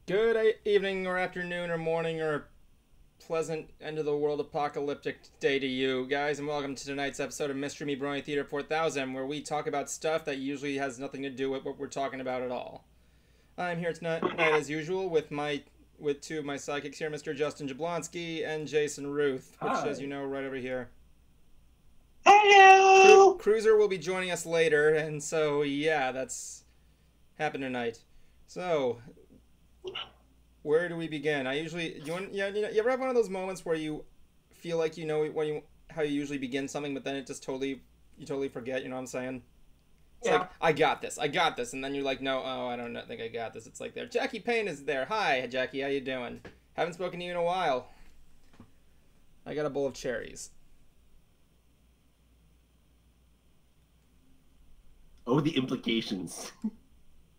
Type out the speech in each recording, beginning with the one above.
Good evening or afternoon or morning or pleasant end of the world apocalyptic day to you guys, and welcome to tonight's episode of MySTREAMy Brony Theater 4000, where we talk about stuff that usually has nothing to do with what we're talking about at all. I'm here tonight as usual with two of my sidekicks here, Mr. Justin Jablonski and Jason Ruth, which, as you know, right over here. Hello! Cruiser will be joining us later, and so yeah, that's happened tonight. So, where do we begin? You ever have one of those moments where you feel like you know how you usually begin something, but then it just you totally forget, you know what I'm saying? It's like, I got this, and then you're like, no, I don't think I got this. It's like there. Jackie Payne is there. Hi, Jackie, how you doing? Haven't spoken to you in a while. I got a bowl of cherries. Oh, the implications.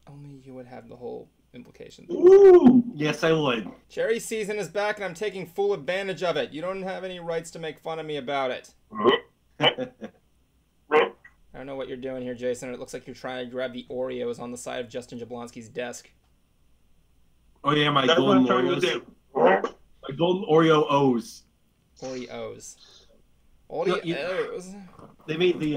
Only you would have the whole implications. Ooh, yes, I would. Cherry season is back, and I'm taking full advantage of it. You don't have any rights to make fun of me about it. I don't know what you're doing here, Jason. It looks like you're trying to grab the Oreos on the side of Justin Jablonski's desk. Oh yeah, my golden Oreos. My golden Oreo O's. Oreos. They made the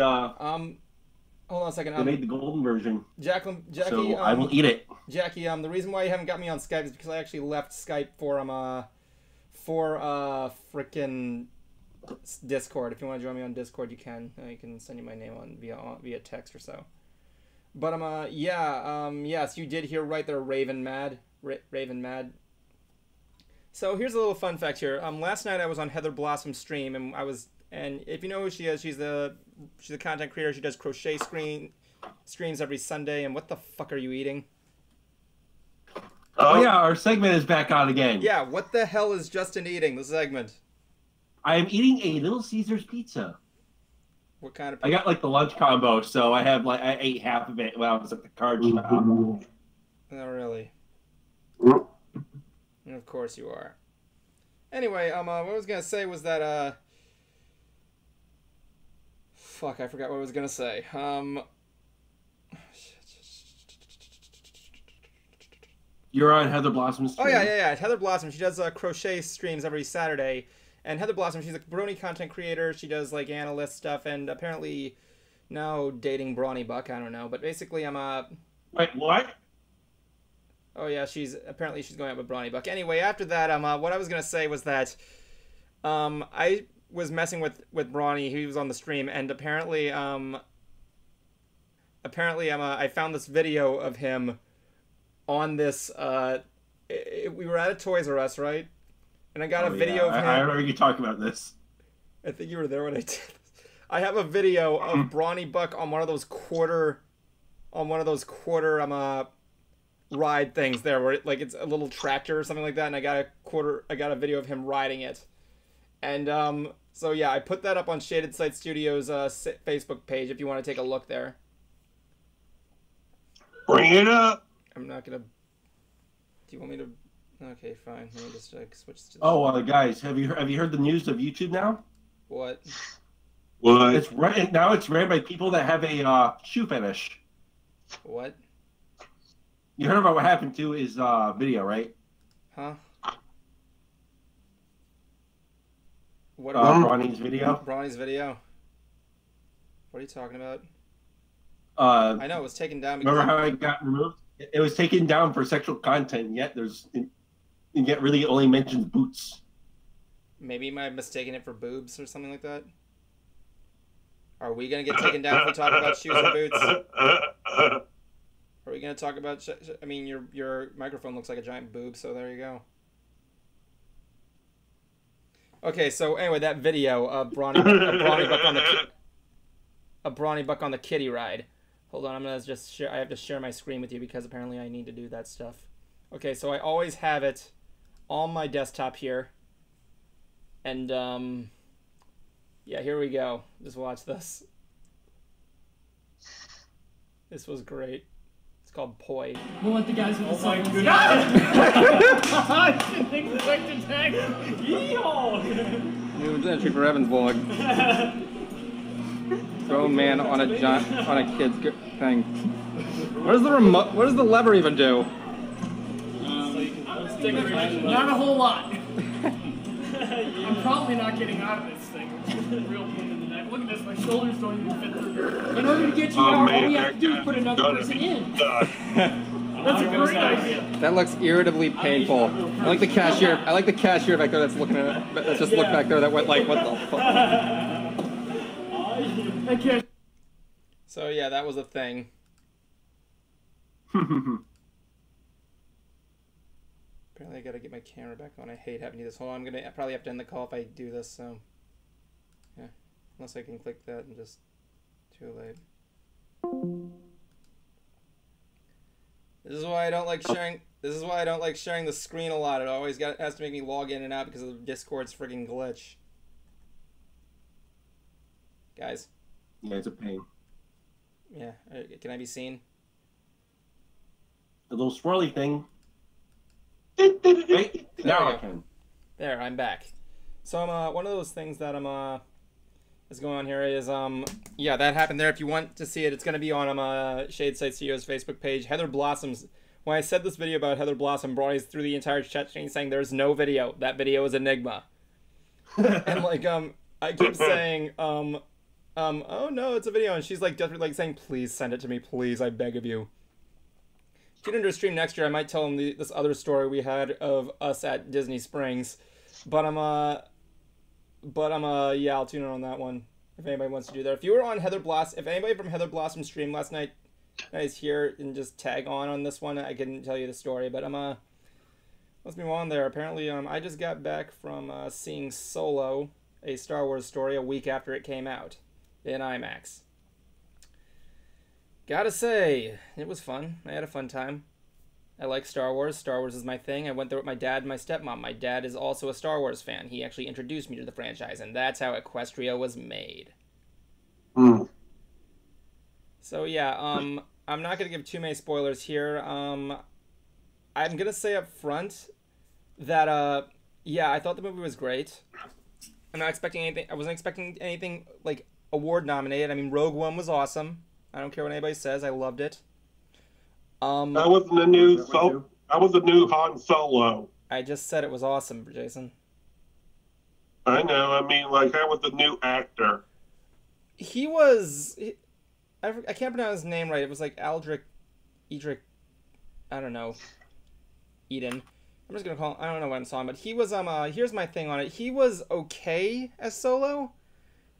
Hold on a second. They made the golden version. Jackie, so I will eat it. Jackie, the reason why you haven't got me on Skype is because I actually left Skype for frickin' Discord. If you want to join me on Discord, you can. I can send you my name on via text or so. But yes, you did hear right there, Raven Mad. So here's a little fun fact here. Last night I was on Heather Blossom's stream, and if you know who she is, she's a content creator. She does crochet streams every Sunday. And what the fuck are you eating? Oh yeah, our segment is back on again. Yeah, what the hell is Justin eating? The segment. I am eating a Little Caesars pizza. What kind of pizza? I got like the lunch combo, so I ate half of it when I was at the card shop. Oh really? And of course you are. Anyway, what I was gonna say was that fuck, I forgot what I was gonna say. You're on Heather Blossom's stream. Oh yeah. Heather Blossom. She does crochet streams every Saturday, and Heather Blossom, she's a Brony content creator. She does like analyst stuff, and apparently now dating Brony Buck. I don't know, but basically Wait, what? Oh yeah, she's going out with Brony Buck. Anyway, after that, what I was gonna say was that, I was messing with Brony. He was on the stream, and apparently I found this video of him on this. We were at a Toys R Us, right? And I got a video of him. I remember you talking about this. I think you were there when I did this. I have a video of Brony Buck on one of those quarter ride things there, where like it's a little tractor or something like that, and I got a video of him riding it. And so yeah, I put that up on Shaded Sight Studios Facebook page if you want to take a look there. Bring it up. I'm not gonna. Do you want me to? Okay, fine. Let me just switch to. Guys, have you heard the news of YouTube now? What? What? It's ran by people that have a shoe fetish. What? You heard about what happened to his video, right? Huh? What about Bronny's video? Bronny's video. What are you talking about? I know it was taken down. Because remember how it got removed? It was taken down for sexual content. Yet really only mentions boots. Maybe you might have mistaken it for boobs or something like that. Are we gonna get taken down if we talk about shoes and boots? Are we gonna talk about? I mean, your microphone looks like a giant boob, so there you go. Okay, so anyway, that video of a Brawny Buck on the kitty ride. Hold on, I'm gonna just share. I have to share my screen with you because apparently I need to do that stuff. Okay, so I always have it on my desktop here, and yeah, here we go. Just watch this. This was great. It's called Poi. We'll let the guys with the my songs. goodness. I didn't expect to tag. Yeehaw! New entry for Evan's vlog. Grown man on a kid's thing. What does the remote? What does the lever even do? Not a whole lot. I'm probably not getting out of this thing. Real pain in the neck. Look at this. My shoulders don't even fit through. In order to get you out, all we have to do is put another person in. That's a great idea. That looks irritably painful. I like the cashier. I like the cashier back there that's looking at it. That's just looked back there. That went like, what the fuck? I can't. So yeah, that was a thing. Apparently I gotta get my camera back on. I hate having to do this. Hold on, I probably have to end the call if I do this, so yeah. Unless I can click that and just too late. This is why I don't like sharing the screen a lot. It always has to make me log in and out because of Discord's friggin' glitch. Guys. Yeah, it's a pain. Yeah, can I be seen? The little swirly thing. Wait, now I can. There, I'm back. So one of those things that is going on here is yeah, that happened there. If you want to see it, it's gonna be on Shade Side CEO's Facebook page. Heather Blossom's. When I said this video about Heather Blossom, Brony's through the entire chat chain saying there's no video. That video is Enigma. And like I keep saying oh no, it's a video, and she's like desperately like saying, please send it to me, please, I beg of you. Tune into a stream next year. I might tell them this other story we had of us at Disney Springs, but yeah, I'll tune in on that one if anybody wants to do that. If you were on Heather Blossom, if anybody from Heather Blossom's stream last night is here and just tag on this one, I can tell you the story. But let's move on there. Apparently, I just got back from seeing Solo, a Star Wars story, a week after it came out in IMAX. Gotta say, it was fun. I had a fun time. I like Star Wars. Star Wars is my thing. I went there with my dad and my stepmom. My dad is also a Star Wars fan. He actually introduced me to the franchise, and that's how Equestria was made. So yeah, I'm not gonna give too many spoilers here. I'm gonna say up front that yeah, I thought the movie was great. I'm not expecting anything. I wasn't expecting anything like award nominated. I mean, Rogue One was awesome. I don't care what anybody says. I loved it. That wasn't a new Han Solo. I just said it was awesome, Jason. I know. I mean, like, that was a new actor. He was... I can't pronounce his name right. It was like Edric... I don't know. Eden. I'm just gonna call him... I don't know what I'm saying, but he was... here's my thing on it. He was okay as Solo.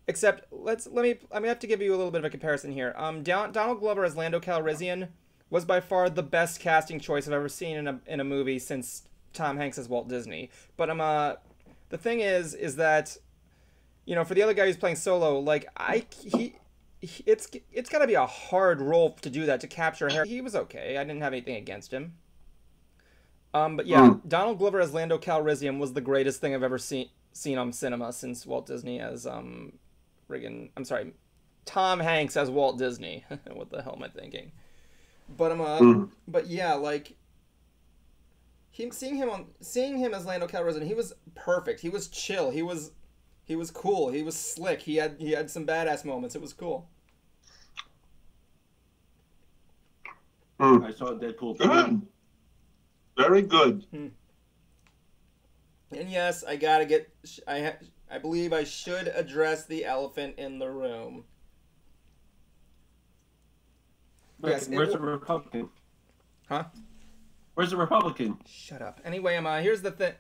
Except, I'm gonna have to give you a little bit of a comparison here. Donald Glover as Lando Calrissian was by far the best casting choice I've ever seen in a movie since Tom Hanks as Walt Disney. But the thing is that, you know, for the other guy who's playing Solo, like it's got to be a hard role to do that, to capture hair. He was okay. I didn't have anything against him. But yeah, Donald Glover as Lando Calrissian was the greatest thing I've ever seen on cinema since Walt Disney as Tom Hanks as Walt Disney. What the hell am I thinking? But but yeah, like seeing him as Lando Calrissian, he was perfect. He was chill. He was cool. He was slick. He had some badass moments. It was cool. I saw Deadpool 2. Good. Very good. And yes, I gotta get. I believe I should address the elephant in the room. Yes, where's the Republican? Huh? Where's the Republican? Shut up. Anyway, here's the thing.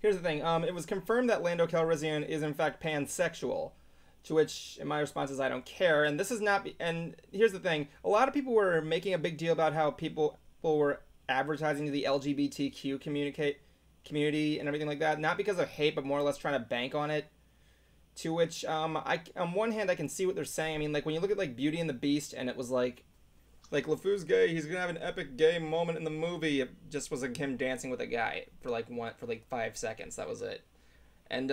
It was confirmed that Lando Calrissian is in fact pansexual, to which my response is I don't care. And this is not. And here's the thing. A lot of people were making a big deal about how people were advertising to the LGBTQ community and everything like that. Not because of hate, but more or less trying to bank on it. To which, I on one hand, I can see what they're saying. I mean, like, when you look at, like, Beauty and the Beast, and it was like LeFou's gay, he's gonna have an epic gay moment in the movie. It just was, like, him dancing with a guy for, like, 5 seconds. That was it. And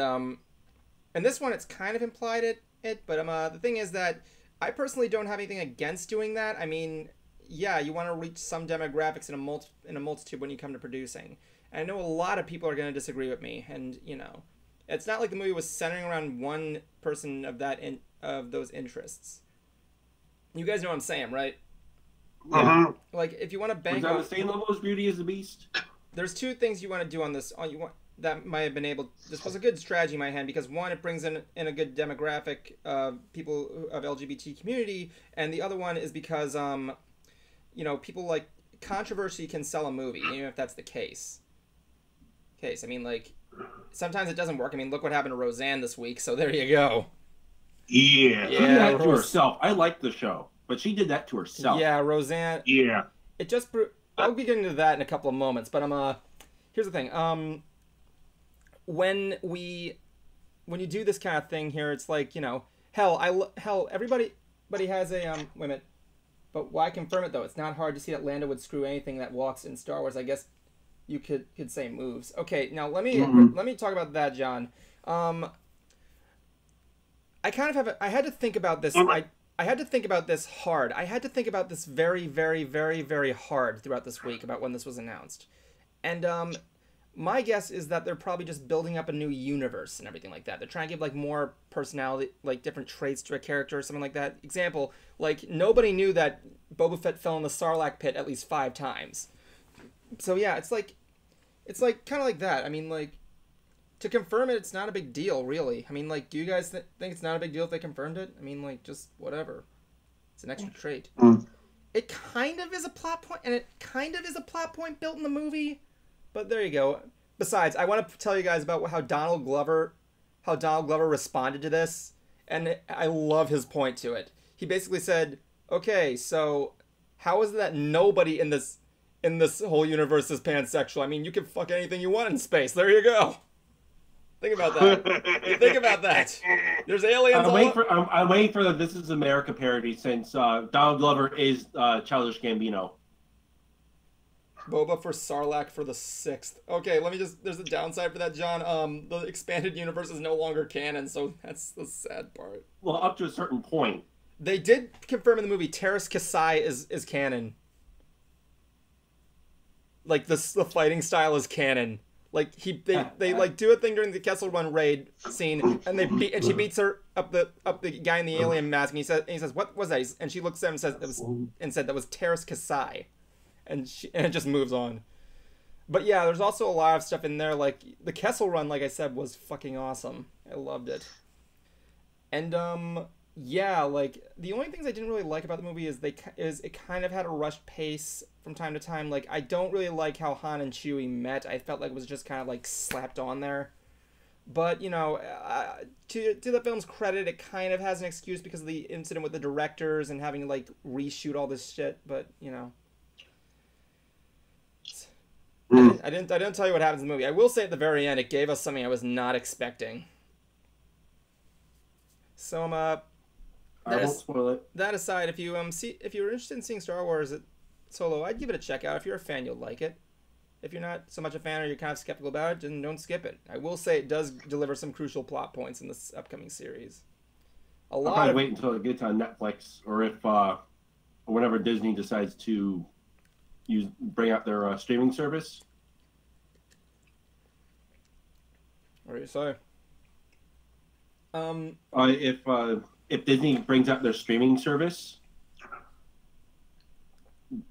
this one, it's kind of implied it, but, the thing is that I personally don't have anything against doing that. I mean, yeah, you want to reach some demographics in a multitude when you come to producing. And I know a lot of people are going to disagree with me, and, you know, it's not like the movie was centering around one person of those interests. You guys know what I'm saying, right? Uh-huh. Like, if you want to bank Was on on the same level as Beauty as the Beast? there's two things you want to do on this. That might have been able. This was a good strategy in my hand because one, it brings in a good demographic of people of LGBT community, and the other one is because you know, people like controversy can sell a movie, even if that's the case. I mean, like, sometimes it doesn't work. I mean, look what happened to Roseanne this week. So there you go. Yeah. She did that to herself. I like the show, but she did that to herself. Yeah, Roseanne. Yeah. It just. I'll be getting to that in a couple of moments, but here's the thing. When you do this kind of thing here, it's like, you know, hell, everybody has a wait a minute. But why confirm it though? It's not hard to see that Lando would screw anything that walks in Star Wars. I guess you could say moves. Okay, now let me talk about that, John. I kind of I had to think about this. I had to think about this hard. I had to think about this very, very, very, very hard throughout this week about when this was announced. And my guess is that they're probably just building up a new universe and everything like that. They're trying to give, like, more personality, like, different traits to a character or something like that. Example, like, nobody knew that Boba Fett fell in the Sarlacc pit at least 5 times. So, yeah, it's like kind of like that. I mean, like, to confirm it, it's not a big deal, really. I mean, like, do you guys think it's not a big deal if they confirmed it? I mean, like, just whatever. It's an extra trait. It kind of is a plot point, and it kind of is a plot point built in the movie. But there you go. Besides, I want to tell you guys about how Donald Glover responded to this, and I love his point to it. He basically said, "Okay, so how is it that nobody in this whole universe is pansexual? I mean, you can fuck anything you want in space. There you go. Think about that. You think about that. There's aliens. I'm waiting for the This Is America parody since Donald Glover is Childish Gambino. Boba for Sarlacc for the 6th. Okay, let me just... There's a downside for that, John. The expanded universe is no longer canon, so that's the sad part. Well, up to a certain point. They did confirm in the movie Terrace Kasai is canon. Like, the fighting style is canon. Like, they like do a thing during the Kessel Run raid scene, and she beats her up the guy in the alien mask, and he says, "What was that?" And she looks at him and said that was Terrace Kasai. And it just moves on. But yeah, there's also a lot of stuff in there. Like, the Kessel Run, like I said, was fucking awesome. I loved it. And yeah, like, the only things I didn't really like about the movie is it kind of had a rushed pace from time to time. Like, I don't really like how Han and Chewie met. I felt like it was just kind of like slapped on there. But, you know, to the film's credit, it kind of has an excuse because of the incident with the directors and having to, like, reshoot all this shit. But, you know, I didn't tell you what happens in the movie. I will say at the very end, it gave us something I was not expecting. So I won't spoil it. That aside, if you're interested in seeing Star Wars solo, I'd give it a check out. If you're a fan, you'll like it. If you're not so much a fan or you're kind of skeptical about it, then don't skip it. I will say it does deliver some crucial plot points in this upcoming series. I'll probably wait until it gets on Netflix, or if whenever Disney decides to bring out their streaming service. What do you say? If Disney brings out their streaming service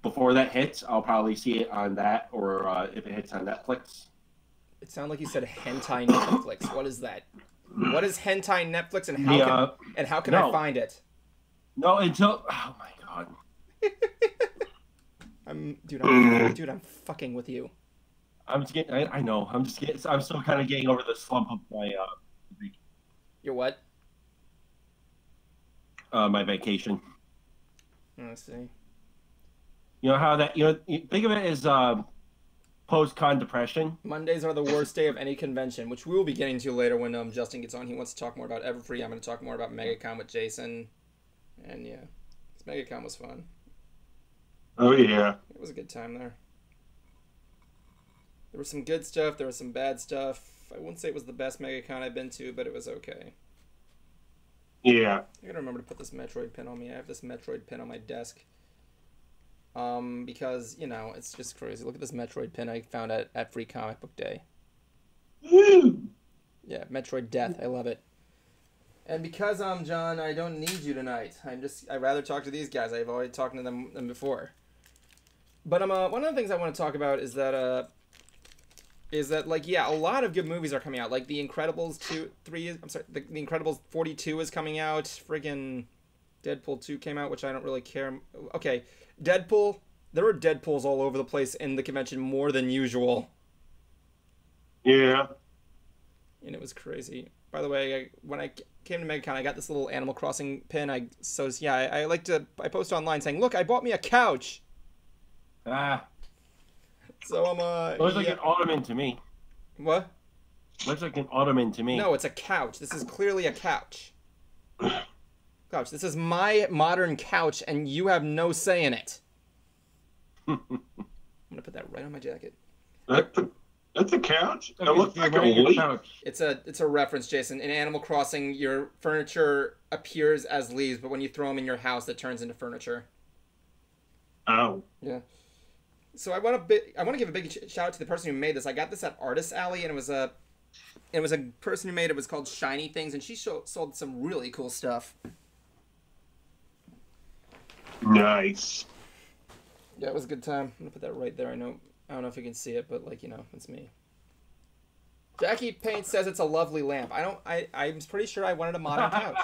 before that hits, I'll probably see it on that, or if it hits on Netflix. It sounded like you said hentai Netflix. What is that? What is hentai Netflix, and how can I find it? No, until oh my god. I'm fucking with you. I'm just getting. I know. I'm still kind of getting over the slump of my. Your what? My vacation. Let's see. You know how that? You know, think of it as post-con depression. Mondays are the worst day of any convention, which we will be getting to later when Justin gets on. He wants to talk more about Everfree. I'm going to talk more about Megacon with Jason. And yeah, Megacon was fun. Oh, yeah. It was a good time there. There was some good stuff. There was some bad stuff. I wouldn't say it was the best Megacon I've been to, but it was okay. Yeah. I gotta remember to put this Metroid pin on me. I have this Metroid pin on my desk. Because, you know, it's just crazy. Look at this Metroid pin I found at Free Comic Book Day. Woo! Yeah, Metroid Death. I love it. And because I'm John, I don't need you tonight. I'd rather talk to these guys. I've already talked to them before. But one of the things I want to talk about is that like, yeah, a lot of good movies are coming out. Like The Incredibles 3 is, I'm sorry, The Incredibles 42 is coming out. Friggin' Deadpool 2 came out, which I don't really care. Okay, Deadpool. There were Deadpools all over the place in the convention more than usual. Yeah. And it was crazy. By the way, when I came to Megacon, I got this little Animal Crossing pin. I post online saying, "Look, I bought me a couch." Ah. So I'm looks like an ottoman to me. What? Looks like an ottoman to me. No, it's a couch. This is clearly a couch. Couch. This is my modern couch, and you have no say in it. I'm gonna put that right on my jacket. That's a couch? It looks like a leaf. It's a reference, Jason. In Animal Crossing, your furniture appears as leaves, but when you throw them in your house, it turns into furniture. Oh. Yeah. So I want to give a big shout out to the person who made this. I got this at Artist Alley, and it was a person who made it. It was called Shiny Things, and she sold some really cool stuff. Nice. Yeah, it was a good time. I'm gonna put that right there. I don't know if you can see it, but like, you know, it's me. Jackie Paint says it's a lovely lamp. I'm pretty sure I wanted a modern couch.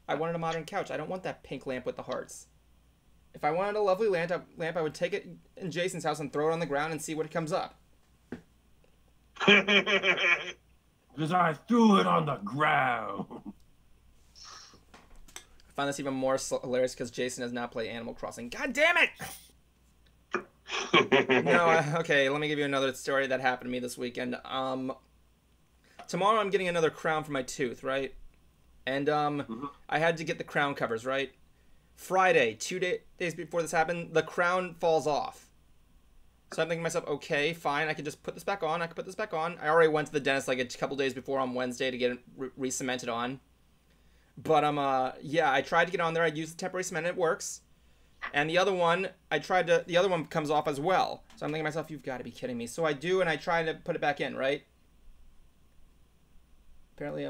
I wanted a modern couch. I don't want that pink lamp with the hearts. If I wanted a lovely lamp, I would take it in Jason's house and throw it on the ground and see what comes up. Because I threw it on the ground. I find this even more hilarious because Jason has not played Animal Crossing. God damn it! No, okay, let me give you another story that happened to me this weekend. Tomorrow I'm getting another crown for my tooth, right? And I had to get the crown covers, right? Friday, 2 days before this happened, the crown falls off. So I'm thinking to myself, okay, fine, I can just put this back on. I can put this back on. I already went to the dentist like a couple days before on Wednesday to get it re-cemented on. But yeah, I tried to get on there. I used the temporary cement and it works. And the other one, the other one comes off as well. So I'm thinking to myself, you've got to be kidding me. So I do, and I try to put it back in, right? Apparently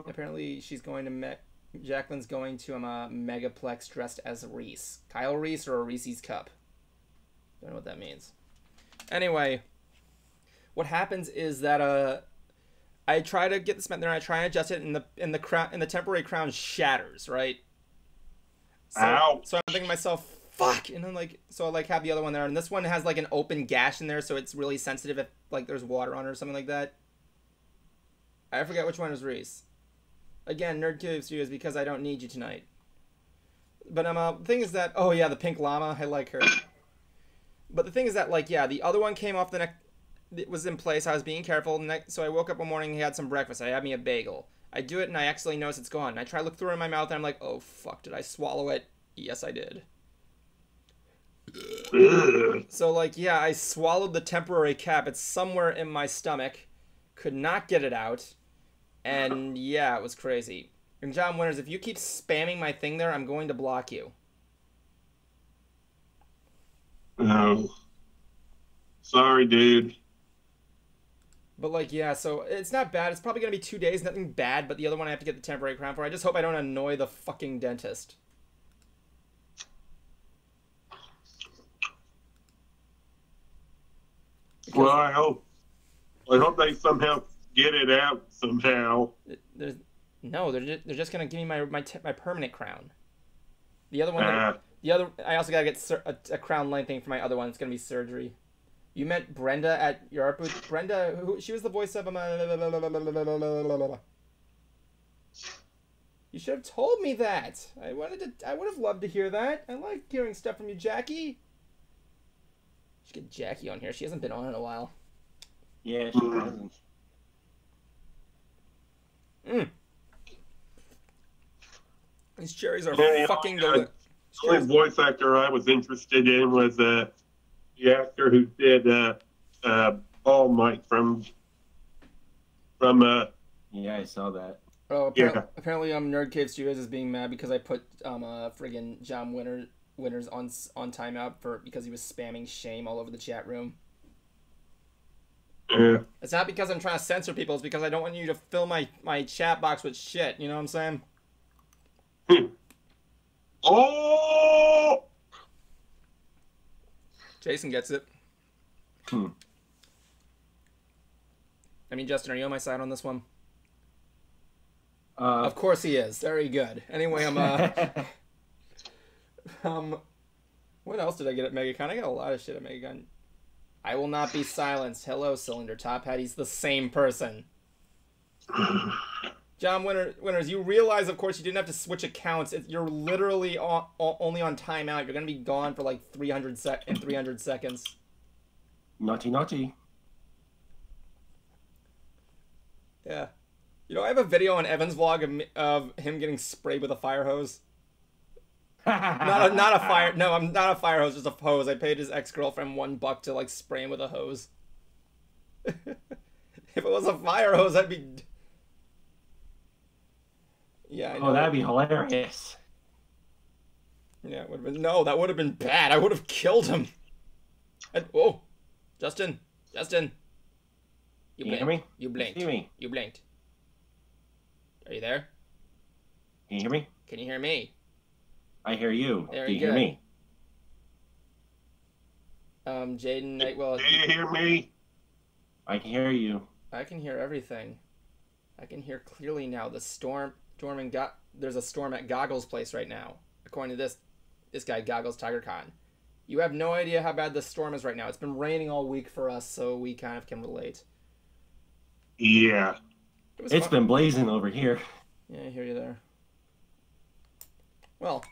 apparently she's going to Jacqueline's going to a Megaplex dressed as Reese. Kyle Reese or a Reese's Cup. Don't know what that means. Anyway, what happens is that I try to get the cement there and I try and adjust it, and the temporary crown shatters, right? So, Ow. So I'm thinking to myself, fuck, and I'm like, so I like have the other one there, and this one has like an open gash in there, so it's really sensitive if like there's water on it or something like that. I forget which one was Reese. Again, Nerd Cube Studios, because I don't need you tonight. But the thing is that, oh yeah, the pink llama, I like her. But the thing is that, like, yeah, the other one came off the neck. It was in place. I was being careful. So I woke up one morning and had some breakfast. I had me a bagel. I do it and I accidentally notice it's gone. And I try to look through it in my mouth and I'm like, oh fuck, did I swallow it? Yes, I did. So like, yeah, I swallowed the temporary cap. It's somewhere in my stomach. Could not get it out. And yeah, it was crazy. And John Winters, if you keep spamming my thing there, I'm going to block you. Oh. Sorry, dude. But like, yeah, so it's not bad. It's probably going to be 2 days, nothing bad, but the other one I have to get the temporary crown for. I just hope I don't annoy the fucking dentist. Because Well, I hope they somehow get it out somehow. No, they're just going to give me my permanent crown. The other one, I also got to get a crown lengthening for my other one. It's going to be surgery. You met Brenda at your art booth. Brenda, she was the voice of You should have told me that. I would have loved to hear that. I like hearing stuff from you, Jackie. Should get Jackie on here. She hasn't been on in a while. Yeah, she hasn't. These cherries are fucking delicious. The only voice actor I was interested in was the actor who did All Might from Yeah, I saw that. Oh, apparently Nerd Cave Studios is being mad because I put friggin' John Winters on timeout because he was spamming shame all over the chat room. It's not because I'm trying to censor people, it's because I don't want you to fill my chat box with shit, you know what I'm saying? Oh! Jason gets it. I mean, Justin, are you on my side on this one? Of course he is. Very good. Anyway, what else did I get at Megacon? I got a lot of shit at Megacon. I will not be silenced. Hello, Cylinder Top Hat. He's the same person. John Winters, you realize, of course, you didn't have to switch accounts. You're literally only on timeout. You're going to be gone for like 300 seconds. Naughty, naughty. Yeah. You know, I have a video on Evan's vlog of him getting sprayed with a fire hose. not a fire. No, I'm not a fire hose, just a hose. I paid his ex-girlfriend $1 to like spray him with a hose. If it was a fire hose, I'd be. Yeah. I know. Oh, that'd be hilarious. Yeah, it would have been. No, that would have been bad. I would have killed him. Whoa, Justin. You blinked. Hear me? You blinked. Hear me? You blinked. Are you there? Can you hear me? Can you hear me? I hear you. Very Do you good. hear me? Jaden Nightwell. Do you hear me? I can hear you. I can hear everything. I can hear clearly now. The storm there's a storm at Goggles' place right now. According to this guy, Goggles TigerCon. You have no idea how bad this storm is right now. It's been raining all week for us, so we kind of can relate. Yeah. It's been blazing over here. Yeah, I hear you there. Well.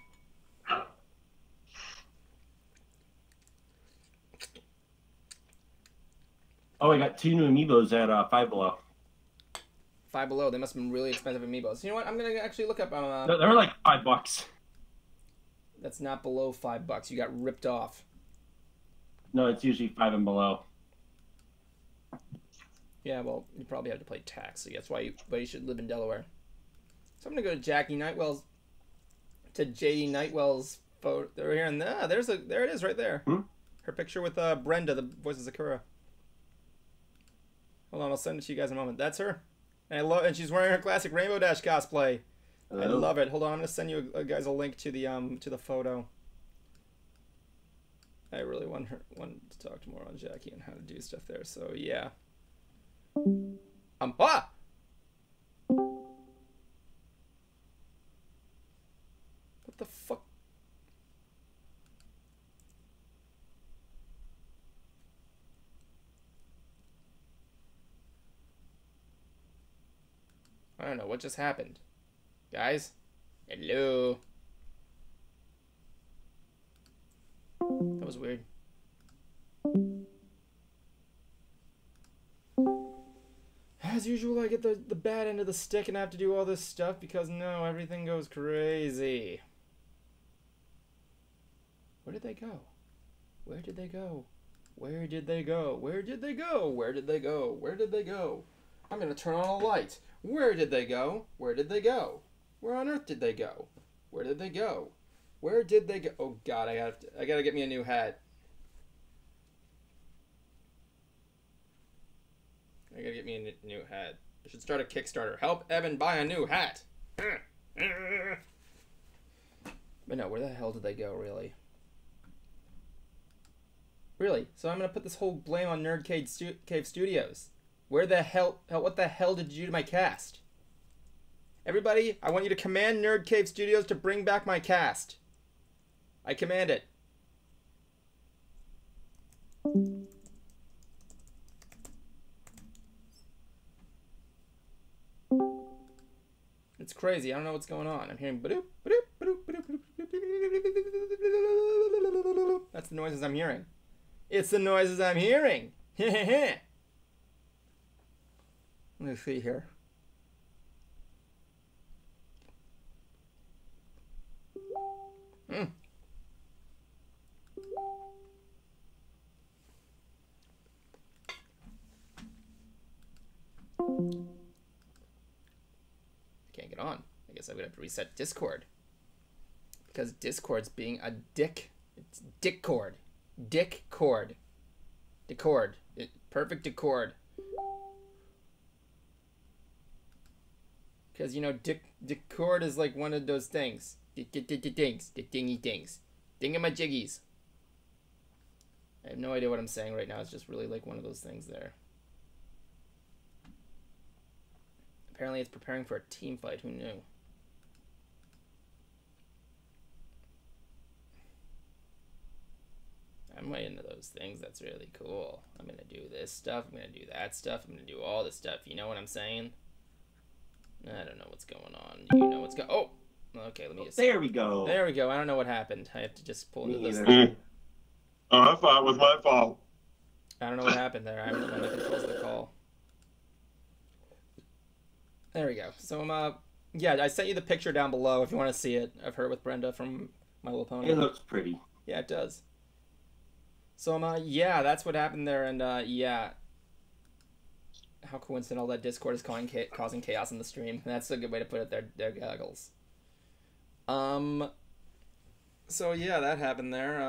Oh, I got 2 new amiibos at Five Below. Five Below. They must have been really expensive amiibos. You know what? I'm gonna actually look up. They're like $5. That's not below $5. You got ripped off. No, it's usually 5 and below. Yeah, well, you probably have to pay tax, so that's why you should live in Delaware. So I'm gonna go to JD Nightwell's photo. They're here, and there it is right there. Her picture with Brenda, the voice of Sakura. Hold on, I'll send it to you guys in a moment. That's her, and she's wearing her classic Rainbow Dash cosplay. I love it. Hold on, I'm gonna send you guys a link to the photo. I really want to talk more on Jackie and how to do stuff there. So yeah. What the fuck? I don't know what just happened. Guys? Hello? That was weird. As usual, I get the bad end of the stick and I have to do all this stuff because no, everything goes crazy. Where did they go? Where did they go? Where did they go? Where did they go? Where did they go? Where did they go? I'm gonna turn on a light. Where did they go? Where did they go? Where on earth did they go? Where did they go? Where did they go? Oh God, I gotta get me a new hat. I gotta get me a new hat. I should start a Kickstarter. Help Evan buy a new hat. But no, where the hell did they go, really? Really? So I'm gonna put this whole blame on Nerd Cave Studios. Where the hell? What the hell did you do to my cast? Everybody, I want you to command Nerd Cave Studios to bring back my cast. I command it. It's crazy. I don't know what's going on. I'm hearing ba-doop, ba-doop, ba-doop, ba-doop, ba-doop. That's the noises I'm hearing. It's the noises I'm hearing. Let me see here. Can't get on. I guess I'm gonna have to reset Discord. Because Discord's being a dick. It's Dickcord. Dickcord. Discord. Perfect Discord. Because, you know, Discord is like one of those things. Things. The dingy things. Dingamajiggies. I have no idea what I'm saying right now. It's just really like one of those things there. Apparently it's preparing for a team fight. Who knew? I'm way into those things. That's really cool. I'm going to do this stuff. I'm going to do that stuff. I'm going to do all this stuff. You know what I'm saying? I don't know what's going on. You know what's going on. Oh! Okay, let me just... There we go. There we go. I don't know what happened. I have to just pull into this. Oh, I thought it was my fault. I don't know what happened there. I'm the one that controls the call. There we go. So, yeah, I sent you the picture down below if you want to see it of her with Brenda from My Little Pony. It looks pretty. Yeah, it does. So, yeah, that's what happened there, and, yeah. How coincidental that Discord is causing chaos in the stream. That's a good way to put it there, goggles. So, yeah, that happened there.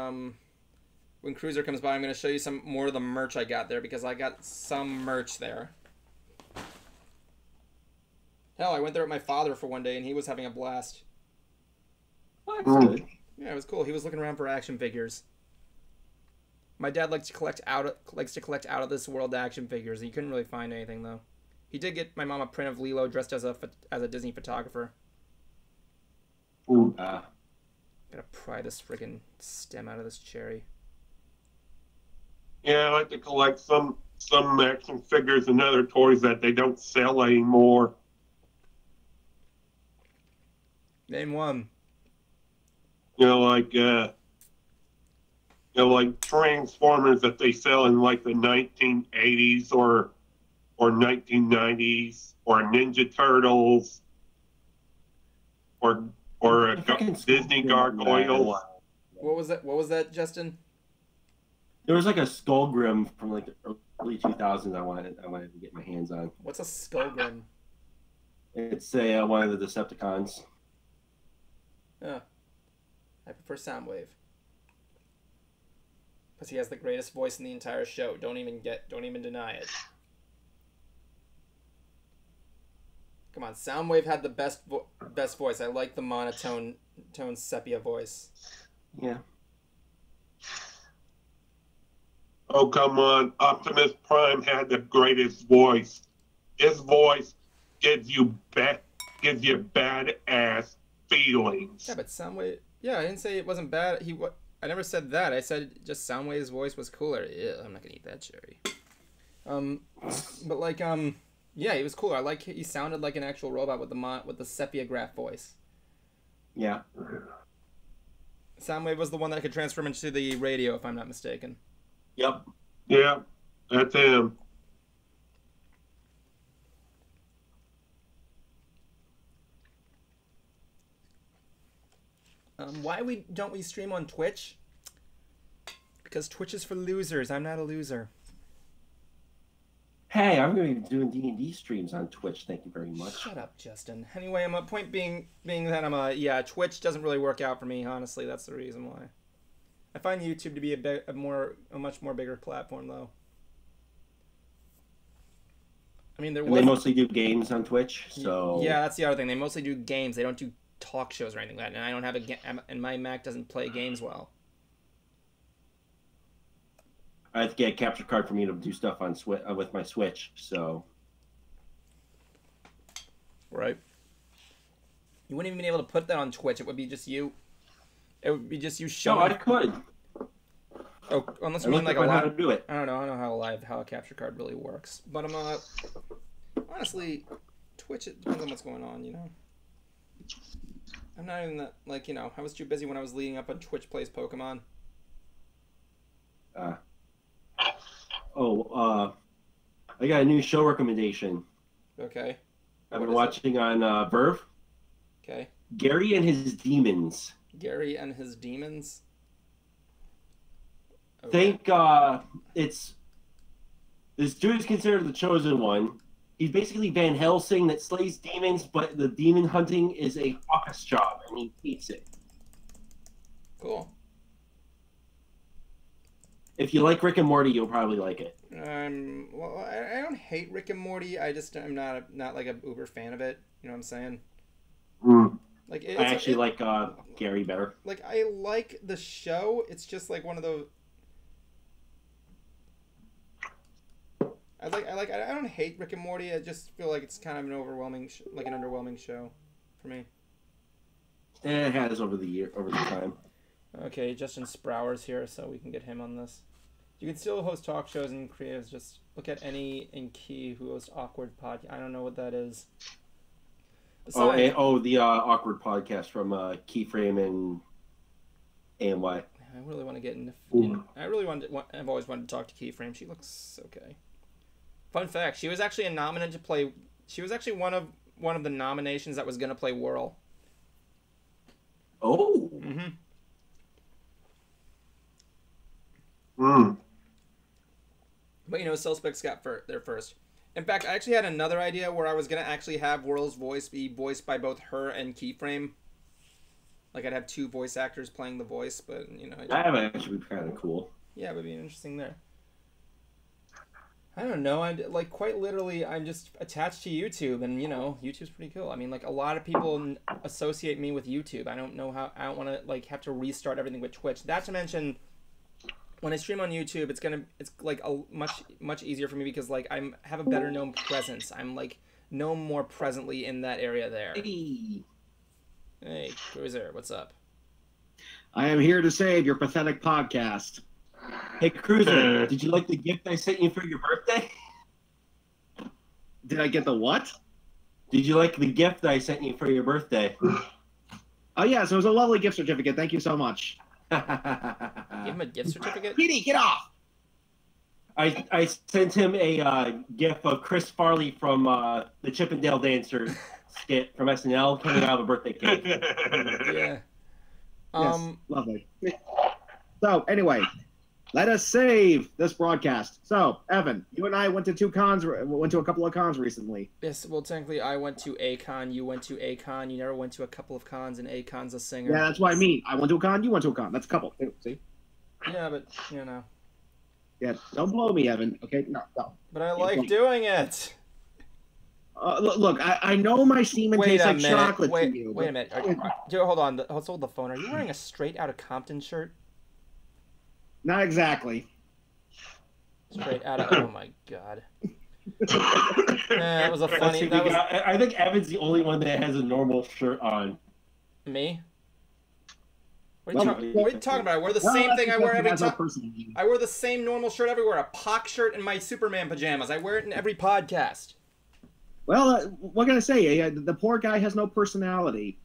When Cruiser comes by, I'm going to show you some more of the merch I got there, because I got some merch there. Hell, I went there with my father for one day, and he was having a blast. Well, that's good. Yeah, it was cool. He was looking around for action figures. My dad likes to collect out of this world action figures. He couldn't really find anything though. He did get my mom a print of Lilo dressed as a Disney photographer. Ooh. Gotta pry this friggin' stem out of this cherry. Yeah, I like to collect some action figures and other toys that they don't sell anymore. Name one. Like Transformers that they sell in like the 1980s or 1990s, or Ninja Turtles, or Disney Gargoyles. What was that? What was that, Justin? There was like a Skullgrim from like the early 2000s. I wanted to get my hands on. What's a Skullgrim? It's one of the Decepticons. Yeah, I prefer Soundwave. Because he has the greatest voice in the entire show. Don't even deny it. Come on, Soundwave had the best voice. I like the monotone sepia voice. Yeah. Oh, come on. Optimus Prime had the greatest voice. His voice gives you badass feelings. Yeah, but Soundwave... Yeah, I didn't say it wasn't bad. I never said that. I said just Soundwave's voice was cooler. Ew, I'm not gonna eat that cherry. But like, yeah, he was cooler. He sounded like an actual robot with the sepia graph voice. Yeah. Soundwave was the one that could transform into the radio, if I'm not mistaken. Yep. Yeah, that's him. Why don't we stream on Twitch? Because Twitch is for losers. I'm not a loser. Hey, I'm going to be doing D&D streams on Twitch. Thank you very much. Shut up, Justin. Anyway, my point being that yeah, Twitch doesn't really work out for me. Honestly, that's the reason why. I find YouTube to be a much more bigger platform, though. I mean, they mostly do games on Twitch, so yeah, that's the other thing. They mostly do games. They don't do talk shows or anything like that. And I don't have and my Mac doesn't play games well. I have to get a capture card for me to do stuff on with my Switch. So, right. You wouldn't even be able to put that on Twitch. It would be just you. It would be just you showing. No, I could. Oh, unless you mean like a how to do it. I don't know how a capture card really works. But honestly, Twitch, it depends on what's going on, you know. I'm not even that, like, you know, I was too busy when I was leading up on Twitch Plays Pokemon. I got a new show recommendation. Okay. I've been watching on Verve. Okay. Gary and His Demons. Gary and His Demons. Okay. Think it's this dude is considered the chosen one. He's basically Van Helsing that slays demons, but the demon hunting is a office job, and he hates it. Cool. If you like Rick and Morty, you'll probably like it. Well, I don't hate Rick and Morty. I'm not like a uber fan of it. You know what I'm saying? Mm. Like I actually like Gary better. Like I like the show. It's just like one of the. I don't hate Rick and Morty. I just feel like it's kind of an overwhelming, like an underwhelming show, for me. It has over the time. Okay, Justin Sprower's here, so we can get him on this. You can still host talk shows and creatives. Just look at any in Key who hosts awkward podcast. I don't know what that is. Besides, the awkward podcast from Keyframe and AMY. I really want to get into. I've always wanted to talk to Keyframe. She looks okay. Fun fact: she was actually a nominee to play. She was actually one of the nominations that was going to play Whirl. Oh. Mm-hmm. Mm. But Suspects got there first. In fact, I actually had another idea where I was gonna actually have Whirl's voice be voiced by both her and Keyframe. Like I'd have two voice actors playing the voice, but that would actually be kind of cool. Yeah, it would be interesting there. I don't know. Quite literally, I'm just attached to YouTube, and YouTube's pretty cool. I mean, like a lot of people associate me with YouTube. I don't know how. I don't want to have to restart everything with Twitch. Not to mention, when I stream on YouTube, it's like a much easier for me because like I have a better known presence. I'm like known more presently in that area there. Hey, Cruiser, what's up? I am here to save your pathetic podcast. Hey, Cruiser, did you like the gift I sent you for your birthday? Did I get the what? Did you like the gift I sent you for your birthday? Oh, yes, it was a lovely gift certificate. Thank you so much. Give him a gift certificate? Petey, get off! I sent him a gift of Chris Farley from the Chippendale Dancer skit from SNL coming out of a birthday cake. Yeah. Yes, lovely. So, anyway, let us save this broadcast. So, Evan, you and I went to a couple of cons recently. Yes, well, technically, I went to a con, you went to a con, you never went to a couple of cons, and a con's a singer. Yeah, that's what I mean. I went to a con, you went to a con. That's a couple. See? Yeah, but, Yeah, don't blow me, Evan. Okay, no. But I like doing it. Look, I know my semen tastes like chocolate to you. Wait a minute. Hold on. Let's hold the phone. Are you wearing a Straight Outta Compton shirt? Not exactly. Straight out of... Oh, my God. That was a funny... I think Evan's the only one that has a normal shirt on. Me? What are you talking about? I wear the same thing I wear every time. I wear the same normal shirt everywhere. A Pac shirt and my Superman pajamas. I wear it in every podcast. Well, what can I say? The poor guy has no personality.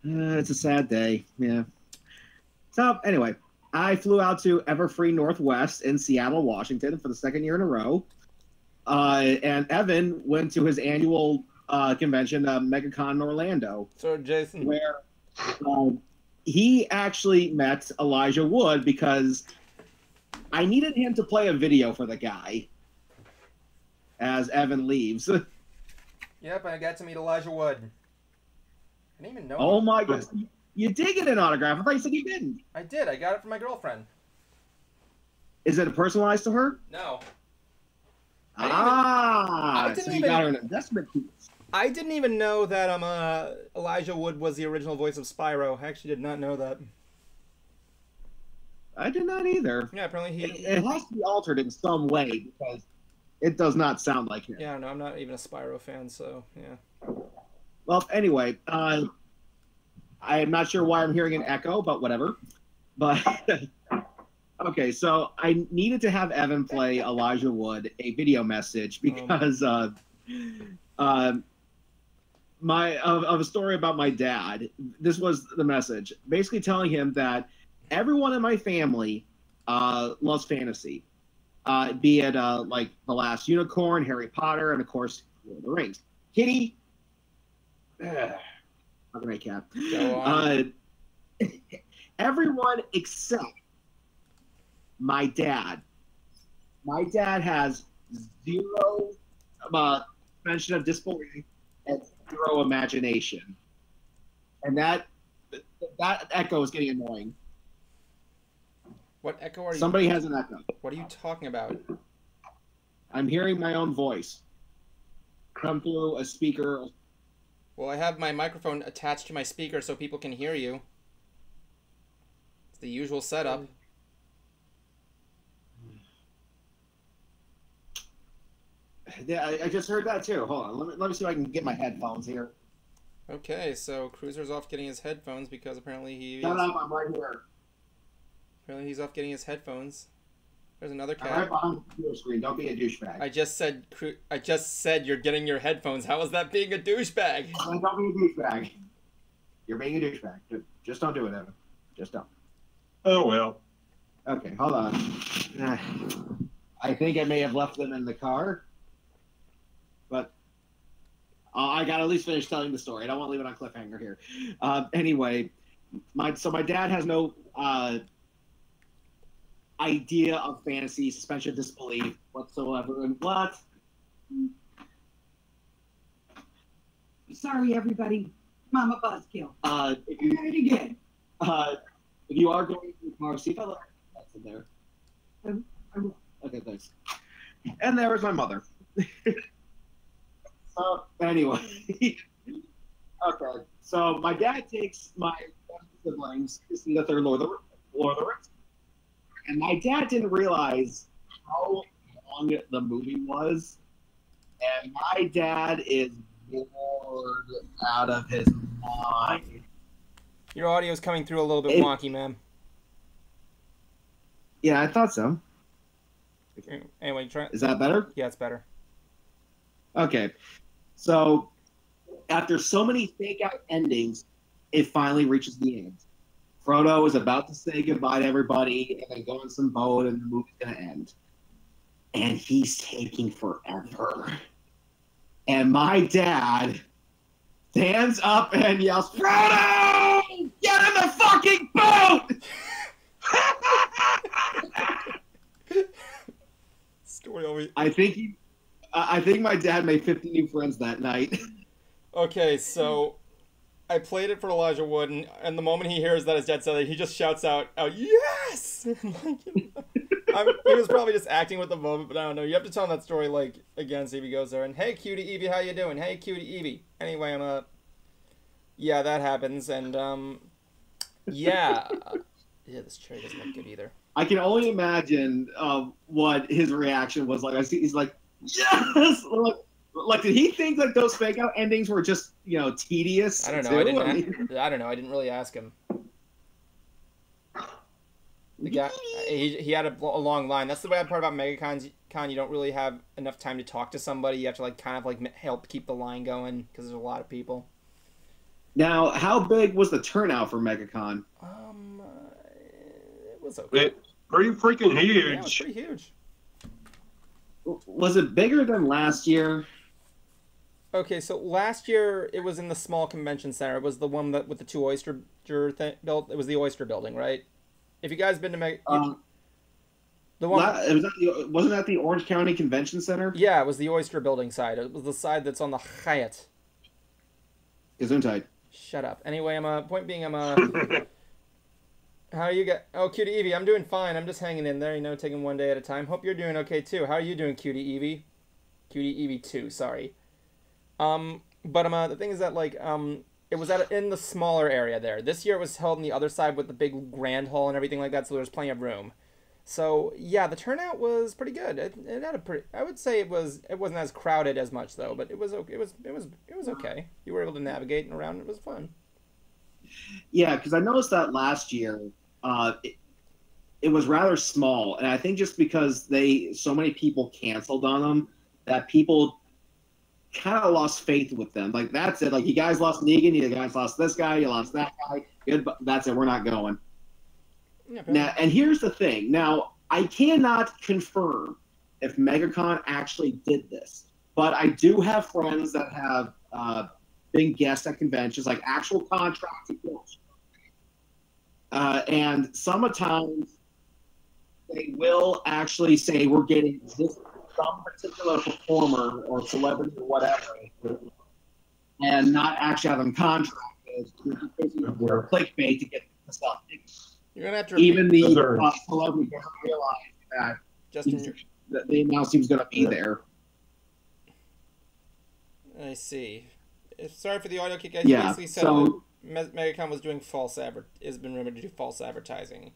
It's a sad day. Yeah. So, anyway, I flew out to Everfree Northwest in Seattle, Washington for the second year in a row. And Evan went to his annual convention, Megacon in Orlando. So, Jason. Where he actually met Elijah Wood because I needed him to play a video for the guy as Evan leaves. Yep, I got to meet Elijah Wood. I didn't even know him. My goodness. You did get an autograph. I thought you said you didn't. I did. I got it from my girlfriend. Is it personalized to her? No. So you got her an investment piece. I didn't even know that Elijah Wood was the original voice of Spyro. I actually did not know that. I did not either. Yeah, apparently it has to be altered in some way because it does not sound like him. Yeah, no, I'm not even a Spyro fan, so yeah. Well, anyway, I am not sure why I'm hearing an echo, but whatever. But okay, so I needed to have Evan play Elijah Wood a video message because of a story about my dad. This was the message, basically telling him that everyone in my family loves fantasy. be it like The Last Unicorn, Harry Potter, and of course Lord of the Rings. Kitty, how can I cat? Go on. Everyone except my dad. My dad has zero suspension of disbelief and zero imagination, and that echo is getting annoying. What echo are you? Somebody has an echo. What are you talking about? I'm hearing my own voice come through a speaker. Well, I have my microphone attached to my speaker so people can hear you. It's the usual setup. Yeah, I just heard that too. Hold on, let me see if I can get my headphones here. Okay, so Cruiser's off getting his headphones because apparently Shut up, I'm right here. Apparently he's off getting his headphones. There's another I'm cat. right behind the computer screen. Don't be a douchebag. I just said you're getting your headphones. How is that being a douchebag? Don't be a douchebag. You're being a douchebag. Just don't do it, Evan. Just don't. Oh, well. Okay, hold on. I think I may have left them in the car, but I got to at least finish telling the story. I don't want to leave it on cliffhanger here. Anyway, my dad has no idea of fantasy, suspension of disbelief whatsoever. And what? Sorry, everybody. Mama Buzzkill. If you, Did it again. if you are going to the car, see if I look. That's in there. I will. Okay, thanks. And there was my mother. Anyway. Okay, so my dad takes my siblings to see the third Lord of the Rings. And my dad didn't realize how long the movie was. And my dad is bored out of his mind. Your audio is coming through a little bit wonky, man. Yeah, I thought so. Anyway, try. Is that better? Yeah, it's better. Okay. So, after so many fake-out endings, it finally reaches the end. Frodo is about to say goodbye to everybody and then go on some boat and the movie's going to end. And he's taking forever. And my dad stands up and yells, Frodo! Get in the fucking boat! Story always... I think my dad made 50 new friends that night. Okay, so I played it for Elijah Wood, and the moment he hears that his dad said it, he just shouts out yes! He was probably just acting with the moment, but I don't know. You have to tell him that story, like, again, see if he goes there. And, hey, cutie Evie, how you doing? Hey, cutie Evie. Anyway, yeah, that happens, and, yeah. Yeah, this cherry doesn't look good either. I can only imagine what his reaction was like. He's like, yes! Like, did he think like those fake out endings were just, tedious? I don't know. I don't know. I didn't really ask him. The guy, he had a long line. That's the bad part about Megacon. You don't really have enough time to talk to somebody. You have to kind of help keep the line going because there's a lot of people. Now, how big was the turnout for Megacon? It was okay. It's pretty freaking huge. Yeah, it was pretty huge. Was it bigger than last year? Okay, so last year it was in the small convention center. It was the one that with the two oyster built. It was the oyster building, right? If you guys been to the one wasn't that the Orange County Convention Center? Yeah, it was the oyster building side. It was the side that's on the Hyatt. Gesundheit. Shut up. Anyway, point being, how you get? Oh, cutie Evie, I'm doing fine. I'm just hanging in there, taking one day at a time. Hope you're doing okay too. How are you doing, cutie Evie? Cutie Evie 2, sorry. But the thing is that it was in the smaller area there. This year it was held on the other side with the big grand hall and everything like that, so there was plenty of room. So yeah, the turnout was pretty good. It had a pretty. I would say it wasn't as crowded as much though, but it was okay. It was okay. You were able to navigate and around. It was fun. Yeah, because I noticed that last year, it was rather small, and I think just because so many people canceled on them, that people kind of lost faith with them. Like, that's it. Like, you guys lost Negan, you guys lost this guy, you lost that guy. Good, that's it. We're not going. Yeah, now, and here's the thing. Now, I cannot confirm if Megacon actually did this, but I do have friends that have been guests at conventions, like actual contracted guests. And sometimes they will actually say we're getting this some particular performer or celebrity or whatever, and not actually have them contracted. They're clickbait to get the stuff. You're gonna have to repeat. Even the celebrity doesn't realize that Justin, they announced he was going to be there. I see. Sorry for the audio kick. I Yeah, basically said so that Megacon was doing has been rumored to do false advertising,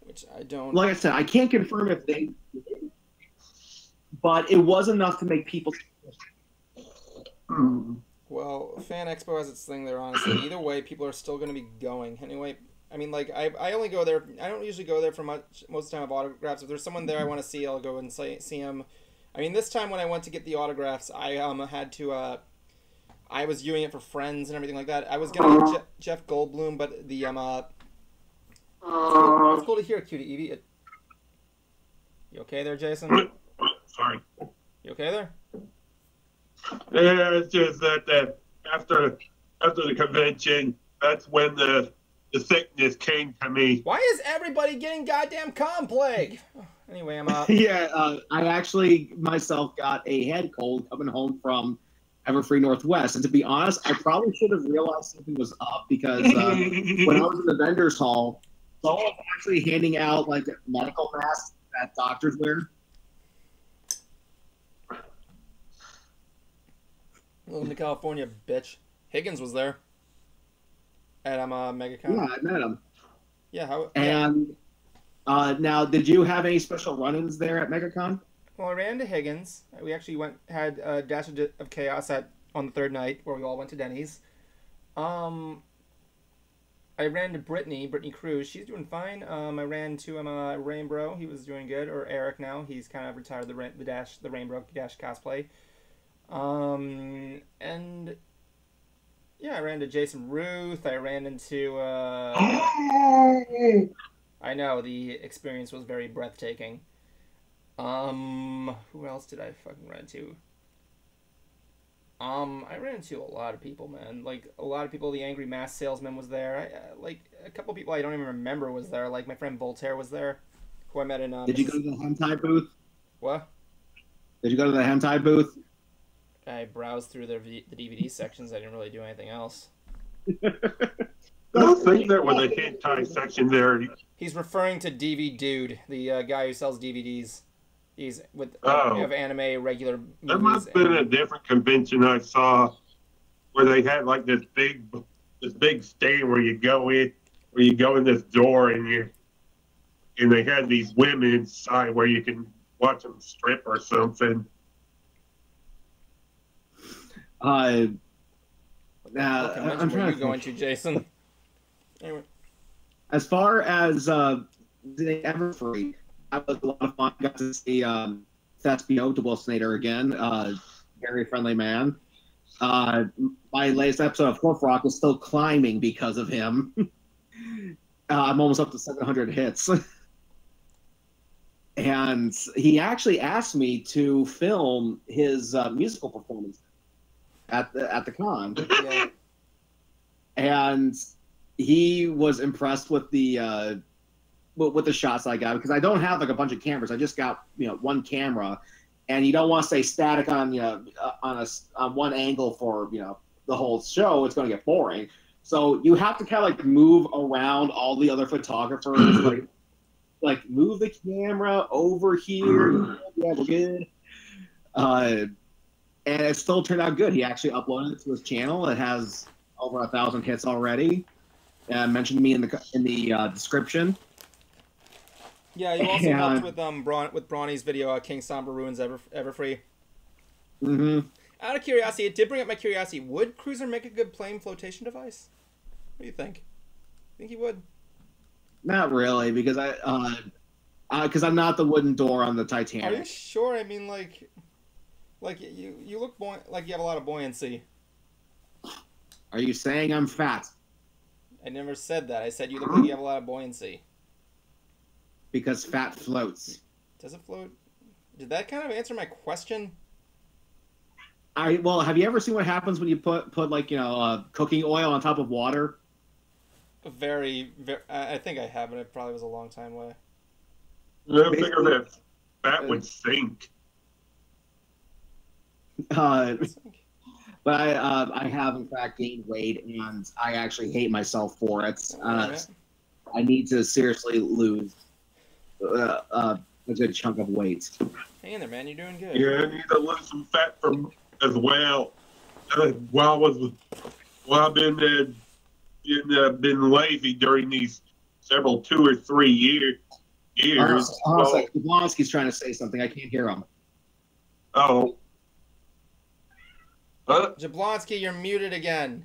which I don't. like I said, I can't confirm if they did, but it was enough to make people. Well, Fan Expo has its thing there, honestly. Either way, people are still going to be going. Anyway, I mean, like, I only go there. I don't usually go there for most of the time of autographs. If there's someone there I want to see, I'll go and see him. I mean, this time when I went to get the autographs, I had to. I was viewing it for friends and everything like that. I was going to get Jeff Goldblum, but the it's cool to hear, Cutie Evie. You okay there, Jason? Sorry. You okay there? Yeah, it's just that after the convention, that's when the sickness came to me. Why is everybody getting goddamn con plague? Anyway, I'm up. Yeah, I actually myself got a head cold coming home from Everfree Northwest, and to be honest, I probably should have realized something was up because when I was in the vendors hall, someone was actually handing out like medical masks that doctors wear. Welcome to California, bitch. Higgins was there at Megacon. Yeah, I met him. Yeah, how? And now, did you have any special run-ins there at Megacon? Well, I ran into Higgins. We actually had Dash of Chaos on the third night where we all went to Denny's. I ran to Brittany Cruz. She's doing fine. I ran to Rainbow. He was doing good. Or Eric now. He's kind of retired the Rainbow Dash cosplay. And yeah, I ran to Jason Ruth. I ran into I know the experience was very breathtaking. Who else did I fucking run into? I ran into a lot of people, man. Like a lot of people. The Angry Mask Salesman was there. Like a couple people I don't even remember was there. Like my friend Voltaire was there, who I met in. Did you go to the hentai booth? What? Did you go to the hentai booth? I browsed through the DVD sections. I didn't really do anything else. I don't think there was a hentai section there. He's referring to DV Dude, the guy who sells DVDs. He's with of anime regular movies. There must have been a different convention I saw where they had like this big stand where you go in this door and they had these women inside where you can watch them strip or something. What convention were you going to, Jason? Anyway. As far as the Everfree, that was a lot of fun. Got to see Thespiano to Will Snyder again. Very friendly man. My latest episode of Horse Rock is still climbing because of him. I'm almost up to 700 hits. And he actually asked me to film his musical performance at the con. Yeah. And he was impressed with the shots I got because I don't have like a bunch of cameras. I just got one camera, and you don't want to stay static on on one angle for the whole show. It's going to get boring. So you have to kind of like move around all the other photographers, like move the camera over here. Yeah, we're good. And it still turned out good. He actually uploaded it to his channel. It has over 1,000 hits already. Mentioned me in the description. Yeah, you also helped with Brony's video, King Sombra Ruins Everfree. Mm-hmm. Out of curiosity, it did bring up my curiosity. Would Cruiser make a good plane flotation device? What do you think? Think he would? Not really, because because I'm not the wooden door on the Titanic. Are you sure? I mean, like you look like you have a lot of buoyancy. Are you saying I'm fat? I never said that. I said you look like you have a lot of buoyancy. because fat floats. Does it float? Did that kind of answer my question? Well, have you ever seen what happens when you put like cooking oil on top of water? Very. I think I have, but it probably was a long time away. I figure that fat would sink. But I have in fact gained weight, and I actually hate myself for it. I need to seriously lose a good chunk of weight. Hang in there, man. You're doing good. Yeah, I need to lose some fat from as well. While I've been lazy during these several 2 or 3 years. Blonsky's trying to say something. I can't hear him. Oh. Jablonski, you're muted again.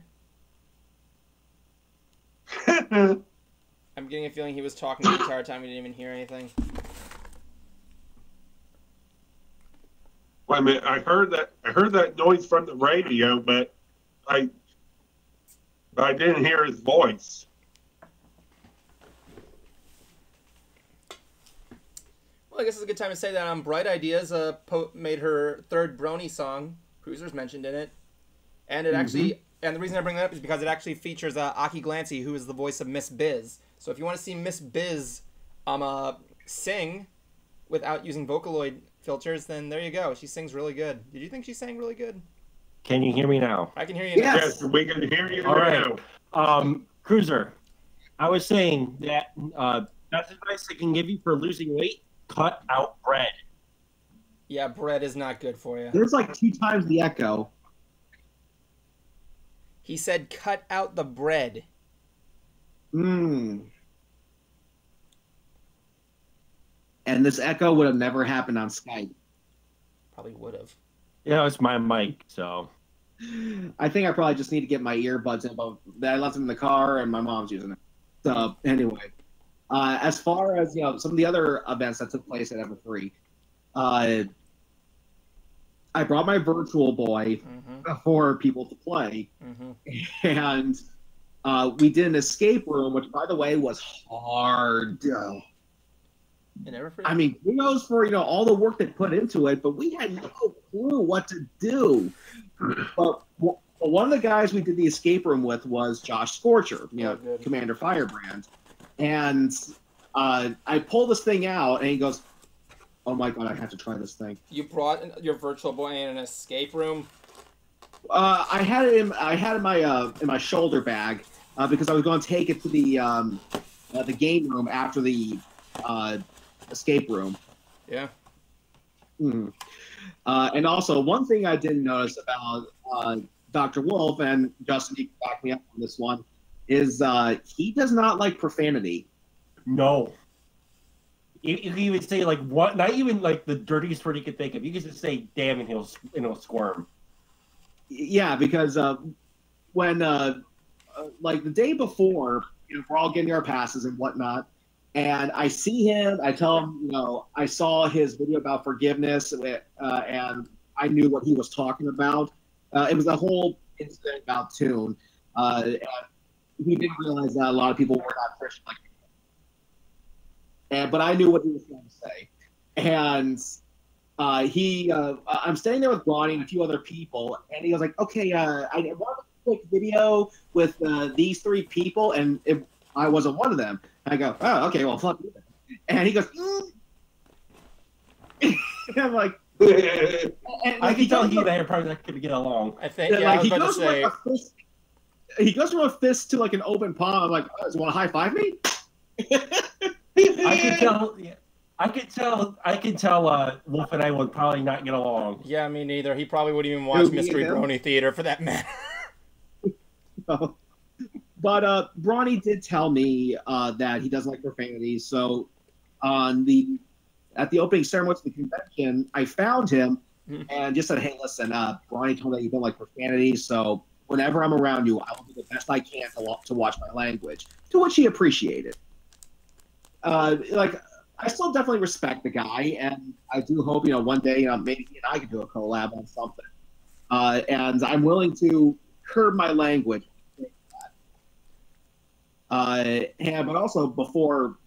I'm getting a feeling he was talking the entire time. We didn't even hear anything. Wait a minute. I heard that noise from the radio, but I didn't hear his voice. Well, I guess it's a good time to say that Bright Ideas made her third Brony song. Cruiser's mentioned in it. And it actually, and the reason I bring that up is because it actually features Aki Glancy, who is the voice of Miss Biz. So if you want to see Miss Biz sing without using Vocaloid filters, then there you go. She sings really good. Did you think she sang really good? Can you hear me now? I can hear you now. Yes, we can hear you All now. right. Cruiser, I was saying that best advice I can give you for losing weight, cut out bread. Yeah, bread is not good for you. There's like 2 times the echo. He said cut out the bread. And this echo would have never happened on Skype. Probably would have. Yeah, it's my mic, so. I think I probably just need to get my earbuds in, but I left them in the car and my mom's using it. So anyway, as far as some of the other events that took place at Everfree, I brought my Virtual Boy for people to play, and we did an escape room, which, by the way, was hard. I mean, kudos for all the work they put into it, but we had no clue what to do. But one of the guys we did the escape room with was Josh Scorcher, Commander Firebrand, and I pulled this thing out, and he goes, "Oh my god, I have to try this thing." You brought your Virtual Boy in an escape room? I had it in my shoulder bag because I was going to take it to the game room after the escape room. Yeah. And also, one thing I didn't notice about Dr. Wolf, and Justin, you can back me up on this one, is he does not like profanity. No. You can even say, like, what? Not even, like, the dirtiest word you could think of. You can just say, damn, and he'll squirm. Yeah, because when, like, the day before, we're all getting our passes and whatnot, and I see him, I tell him, I saw his video about forgiveness, and I knew what he was talking about. It was a whole incident about Toon, and he didn't realize that a lot of people were not Christian like him. But I knew what he was going to say. And I'm standing there with Brony and a few other people, and he was like, okay, I want a quick video with these 3 people, and I wasn't one of them. I go, oh, okay, well, fuck you. And he goes, and I'm like, I can tell he and I are probably not going to get along. I think, yeah, I was about to say. He goes from a fist to like an open palm. I'm like, oh, does he want to high five me? I could tell Wolf and I would probably not get along. Yeah, me neither. He probably wouldn't even watch Mystery Brony Theater for that matter. No. But Brony did tell me that he doesn't like profanity. So at the opening ceremony of the convention, I found him and just said, hey, listen, Brony told me that you don't like profanity. So whenever I'm around you, I will do the best I can to watch my language. To which he appreciated. I still definitely respect the guy, and I do hope, one day, maybe he and I could do a collab on something. And I'm willing to curb my language. But also, before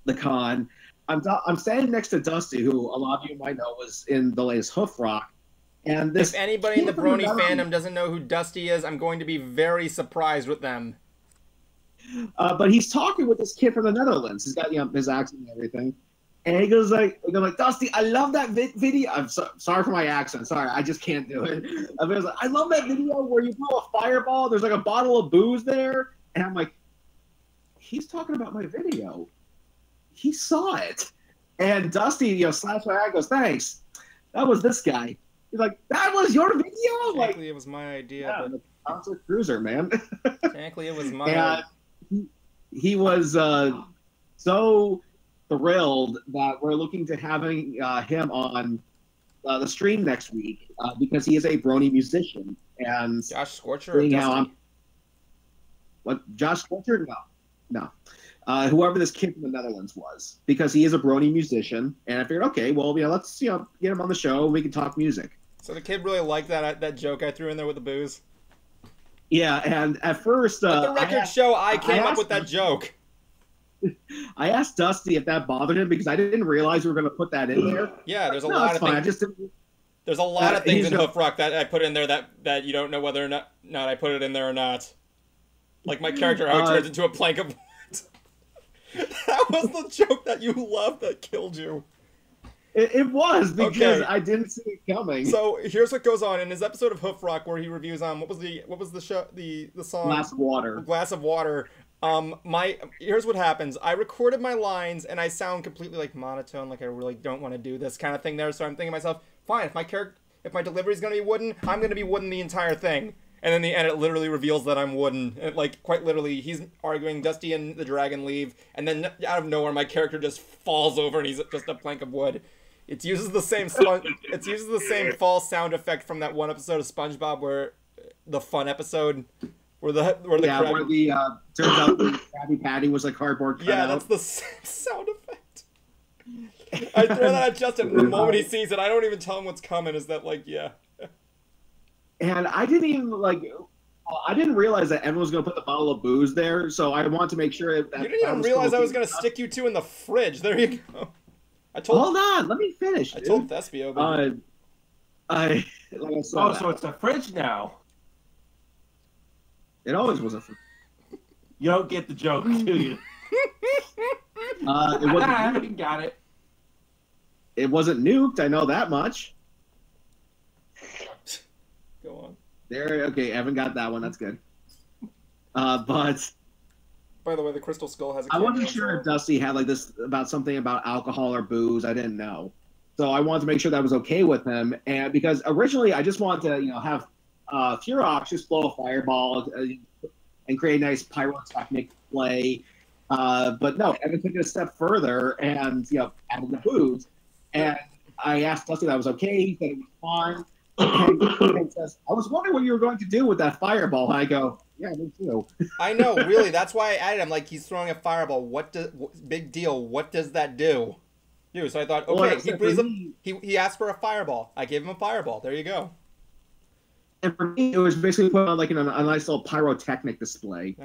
the con. I'm standing next to Dusty, who a lot of you might know was in the latest Hoof Rock. And this If anybody in the kid from Brony another- fandom doesn't know who Dusty is, I'm going to be very surprised with them. But he's talking with this kid from the Netherlands. He's got his accent and everything. And he goes like, Dusty, I love that video. I'm sorry for my accent. Sorry, I just can't do it. I was like, I love that video where you blow a fireball. There's like a bottle of booze there. And I'm like, he's talking about my video. He saw it. And Dusty, slaps my eye and goes, thanks. That was this guy. He's like, that was your video? Technically, it was my idea. Yeah, But the concert cruiser, man. technically, it was my he was so thrilled that we're looking to having him on the stream next week because he is a Brony musician. And Josh Scorcher or seeing how Dusty? what Josh Scorcher? No. Whoever this kid from the Netherlands was, because he is a Brony musician, and I figured, okay, well, let's get him on the show. We can talk music. So the kid really liked that joke I threw in there with the booze. Yeah, and at first, Let the record show I came up with that joke. I asked Dusty if that bothered him because I didn't realize we were going to put that in there. Yeah, there's a No, lot it's of fine. I things. just didn't. There's a lot of things he's in got- Hoof Rock that I put in there that you don't know whether or not I put it in there or not. Like my character how he turns into a plank of wood. That was the joke that you loved that killed you. It was because Okay. I didn't see it coming. So here's what goes on in his episode of Hoof Rock where he reviews what was the show the song Glass of water. Glass of Water. Here's what happens. I recorded my lines and I sound completely like monotone, like I really don't want to do this kind of thing there. So I'm thinking to myself, fine, if my delivery is gonna be wooden, I'm gonna be wooden the entire thing. And then the end, it literally reveals that I'm wooden. And, like, quite literally, he's arguing, Dusty and the dragon leave, and then out of nowhere, my character just falls over and he's just a plank of wood. It uses the same false sound effect from that one episode of SpongeBob where the fun episode where the where the turns out the Krabby Patty was a cardboard cutout. Yeah, that's the same sound effect. I throw that at Justin, and the moment he sees it, I don't even tell him what's coming. Is that like, yeah. And I didn't even I didn't realize that everyone was going to put the bottle of booze there, so I wanted to make sure that You didn't even realize I was going to stick you two in the fridge. There you go. Hold on, let me finish. I told Thespio. But... so it's a fridge now. It always was a fridge. You don't get the joke, do you? It wasn't. Got it. It wasn't nuked. I know that much. Go on. There. Okay, Evan got that one. That's good. But by the way, the Crystal Skull has. I wasn't sure if Dusty had this about something about alcohol or booze. I didn't know, so I wanted to make sure that was okay with him. And because originally I just wanted to, have Furox just blow a fireball and create a nice pyrotechnic play. But no, Evan took it a step further and added the booze. And I asked Dusty if that was okay. He said it was fine. And says, I was wondering what you were going to do with that fireball. And I go, yeah, me too. I know, really. That's why I added him. Like, he's throwing a fireball. Big deal. What does that do? Dude, so I thought, okay, he asked for a fireball. I gave him a fireball. There you go. And for me, it was basically put on a nice little pyrotechnic display.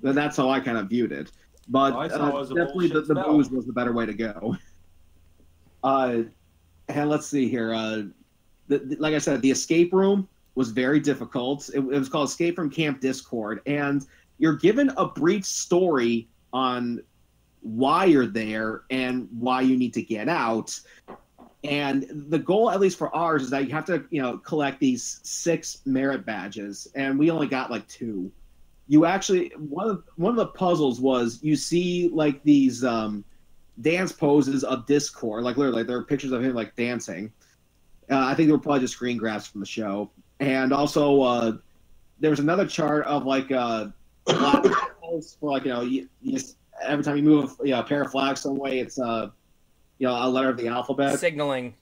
That's how I kind of viewed it. But definitely the booze was the better way to go. And let's see here. Like I said, the escape room was very difficult. It was called Escape from Camp Discord, and you're given a brief story on why you're there and why you need to get out. And the goal, at least for ours, is that you have to, collect these 6 merit badges, and we only got 2. You actually one of the puzzles was you see these dance poses of Discord, literally there are pictures of him dancing. I think they were probably just screen grabs from the show. And also, there was another chart of flags for you just, every time you move a pair of flags some way, it's a letter of the alphabet. Signaling.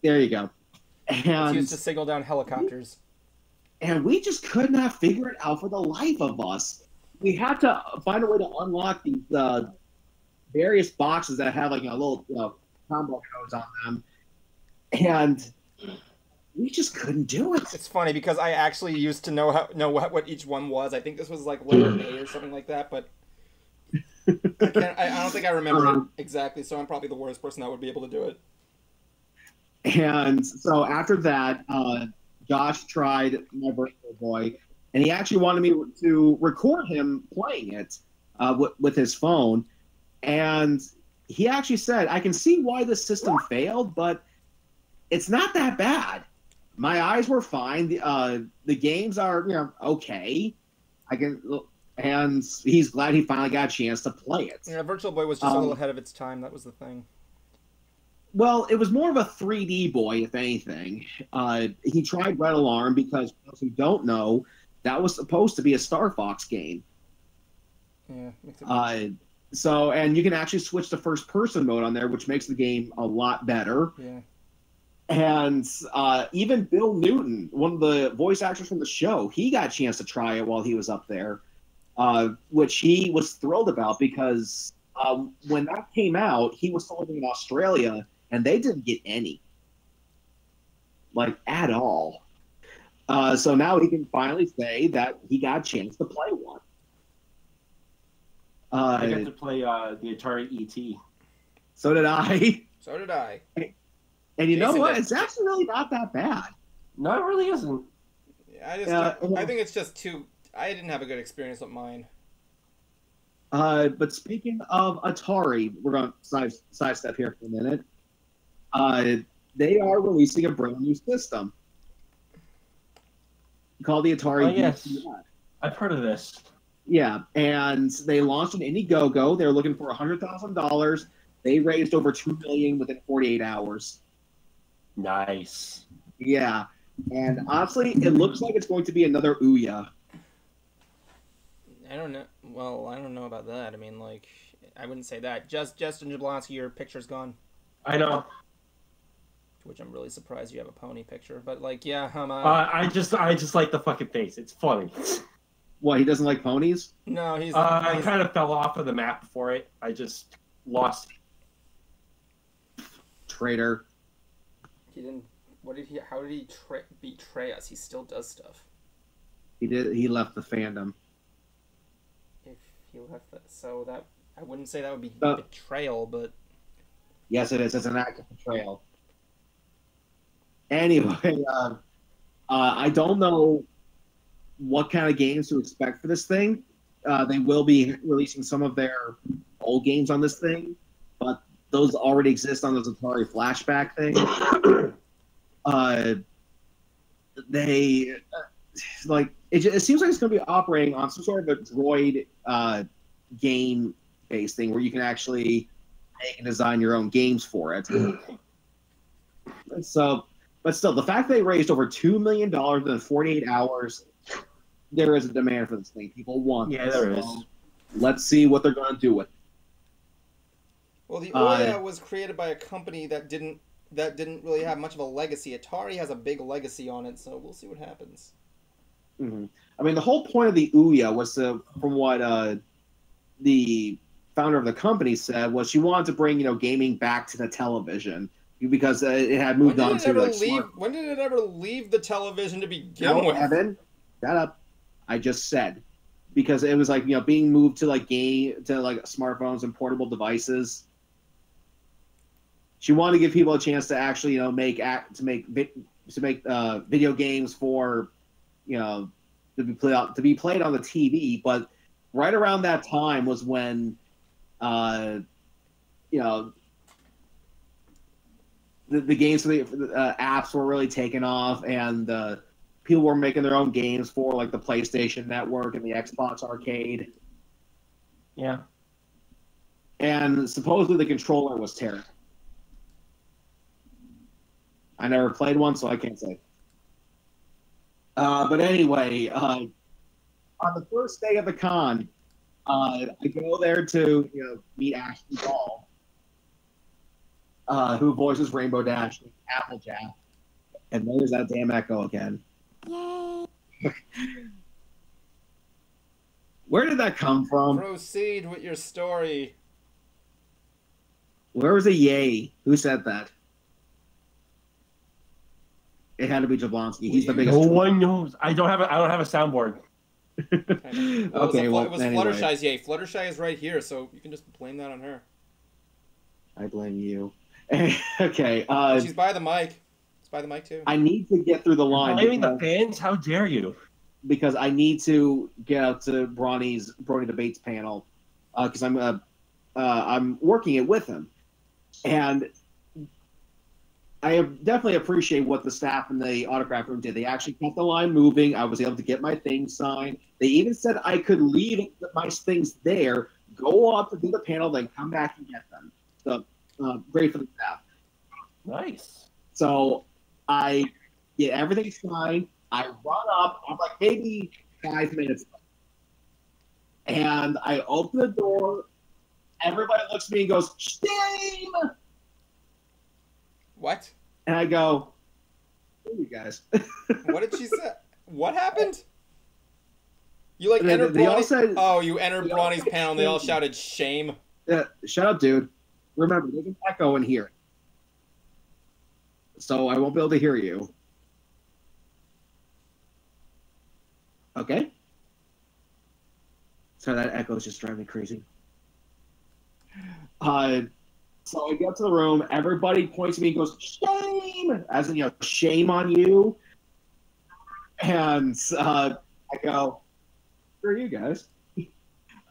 There you go. And it's used to signal down helicopters. And we just could not figure it out for the life of us. We had to find a way to unlock these various boxes that have little combo codes on them. And we just couldn't do it. It's funny because I actually used to know what each one was. I think this was letter A or something like that, but I don't think I remember it exactly, so I'm probably the worst person that would be able to do it. And so after that, Josh tried My Virtual Boy, and he actually wanted me to record him playing it with his phone. And he actually said, I can see why the system failed, but it's not that bad. My eyes were fine. The games are, okay. And he's glad he finally got a chance to play it. Yeah, Virtual Boy was just a little ahead of its time. That was the thing. Well, it was more of a 3D boy, if anything. He tried Red Alarm because, for those who don't know, that was supposed to be a Star Fox game. Yeah. And you can actually switch to first-person mode on there, which makes the game a lot better. Yeah. And even Bill Newton, one of the voice actors from the show, he got a chance to try it while he was up there, which he was thrilled about because when that came out, he was living in Australia, and they didn't get any. Like, at all. So now he can finally say that he got a chance to play one. I got to play the Atari ET. So did I. So did I. And you know what? It's actually really not that bad. No, it really isn't. Yeah, I think it's just too... I didn't have a good experience with mine. But speaking of Atari, we're going to sidestep here for a minute. They are releasing a brand new system called the Atari. Oh, yes. I've heard of this. Yeah, and they launched an Indiegogo. They're looking for $100,000. They raised over $2 million within 48 hours. Nice. Yeah, and honestly, it looks like it's going to be another Ouya. I don't know. Well, I don't know about that. I mean, like, I wouldn't say that. Justin Jablonski, your picture's gone. I know. Which I'm really surprised you have a pony picture. But, like, yeah, I just like the fucking face. It's funny. What, he doesn't like ponies? No, he's... I kind of fell off of the map for it. I just lost. Traitor. He didn't... How did he betray us? He still does stuff. He did. He left the fandom. If he left that... So that... I wouldn't say that would be betrayal, but... Yes, it is. It's an act of betrayal. Anyway, I don't know what kind of games to expect for this thing. They will be releasing some of their old games on this thing, but those already exist on those Atari Flashback thing. It seems like it's going to be operating on some sort of a droid game-based thing where you can actually make and design your own games for it. So, but still, the fact they raised over $2 million in 48 hours, there is a demand for this thing. People want it. Yeah, this. there is. Let's see what they're going to do with it. Well, the Ouya was created by a company that didn't really have much of a legacy. Atari has a big legacy on it, so we'll see what happens. Mm-hmm. I mean, the whole point of the Ouya was to, from what the founder of the company said, was she wanted to bring gaming back to the television because it had moved on to when did it ever leave the television to begin with? Evan, shut up. I just said because it was being moved to smartphones and portable devices. She wanted to give people a chance to actually make video games for to be played on the TV. But right around that time was when the games for the apps were really taking off, and people were making their own games for the PlayStation Network and the Xbox Arcade. Yeah. And supposedly the controller was terrible. I never played one, so I can't say. But anyway, on the first day of the con, I go there to meet Ashley Ball, who voices Rainbow Dash and Applejack. And there's that damn echo again. Yay! Where did that come from? Proceed with your story. Where was a yay? Who said that? It had to be Jablonski. He's the biggest. No one knows. I don't have a soundboard. Okay, well, it was anyway. Fluttershy's. Yeah, Fluttershy is right here, so you can just blame that on her. I blame you. Okay. She's by the mic. It's by the mic too. I need to get through the line. Blaming the fans? How dare you? Because I need to get out to Brony debates panel because I'm working it with him, and I definitely appreciate what the staff in the autograph room did. They actually kept the line moving. I was able to get my things signed. They even said I could leave my things there, go up to do the panel, then come back and get them. So great for the staff. Nice. So I get everything signed. I run up. I'm like maybe 5 minutes late. And I open the door. Everybody looks at me and goes, "Shame!" What? And I go, "Hey, you guys." What did she say? What happened? You like They entered all Brony? said- Oh, you entered they all Bronny's said panel and they all shame. shouted shame. Shut up, dude. Remember, there's an echo in here. So I won't be able to hear you. Okay? So that echo is just driving me crazy. So I get to the room. Everybody points at me and goes, "Shame!" As in, shame on you. And I go, "Who are you guys?"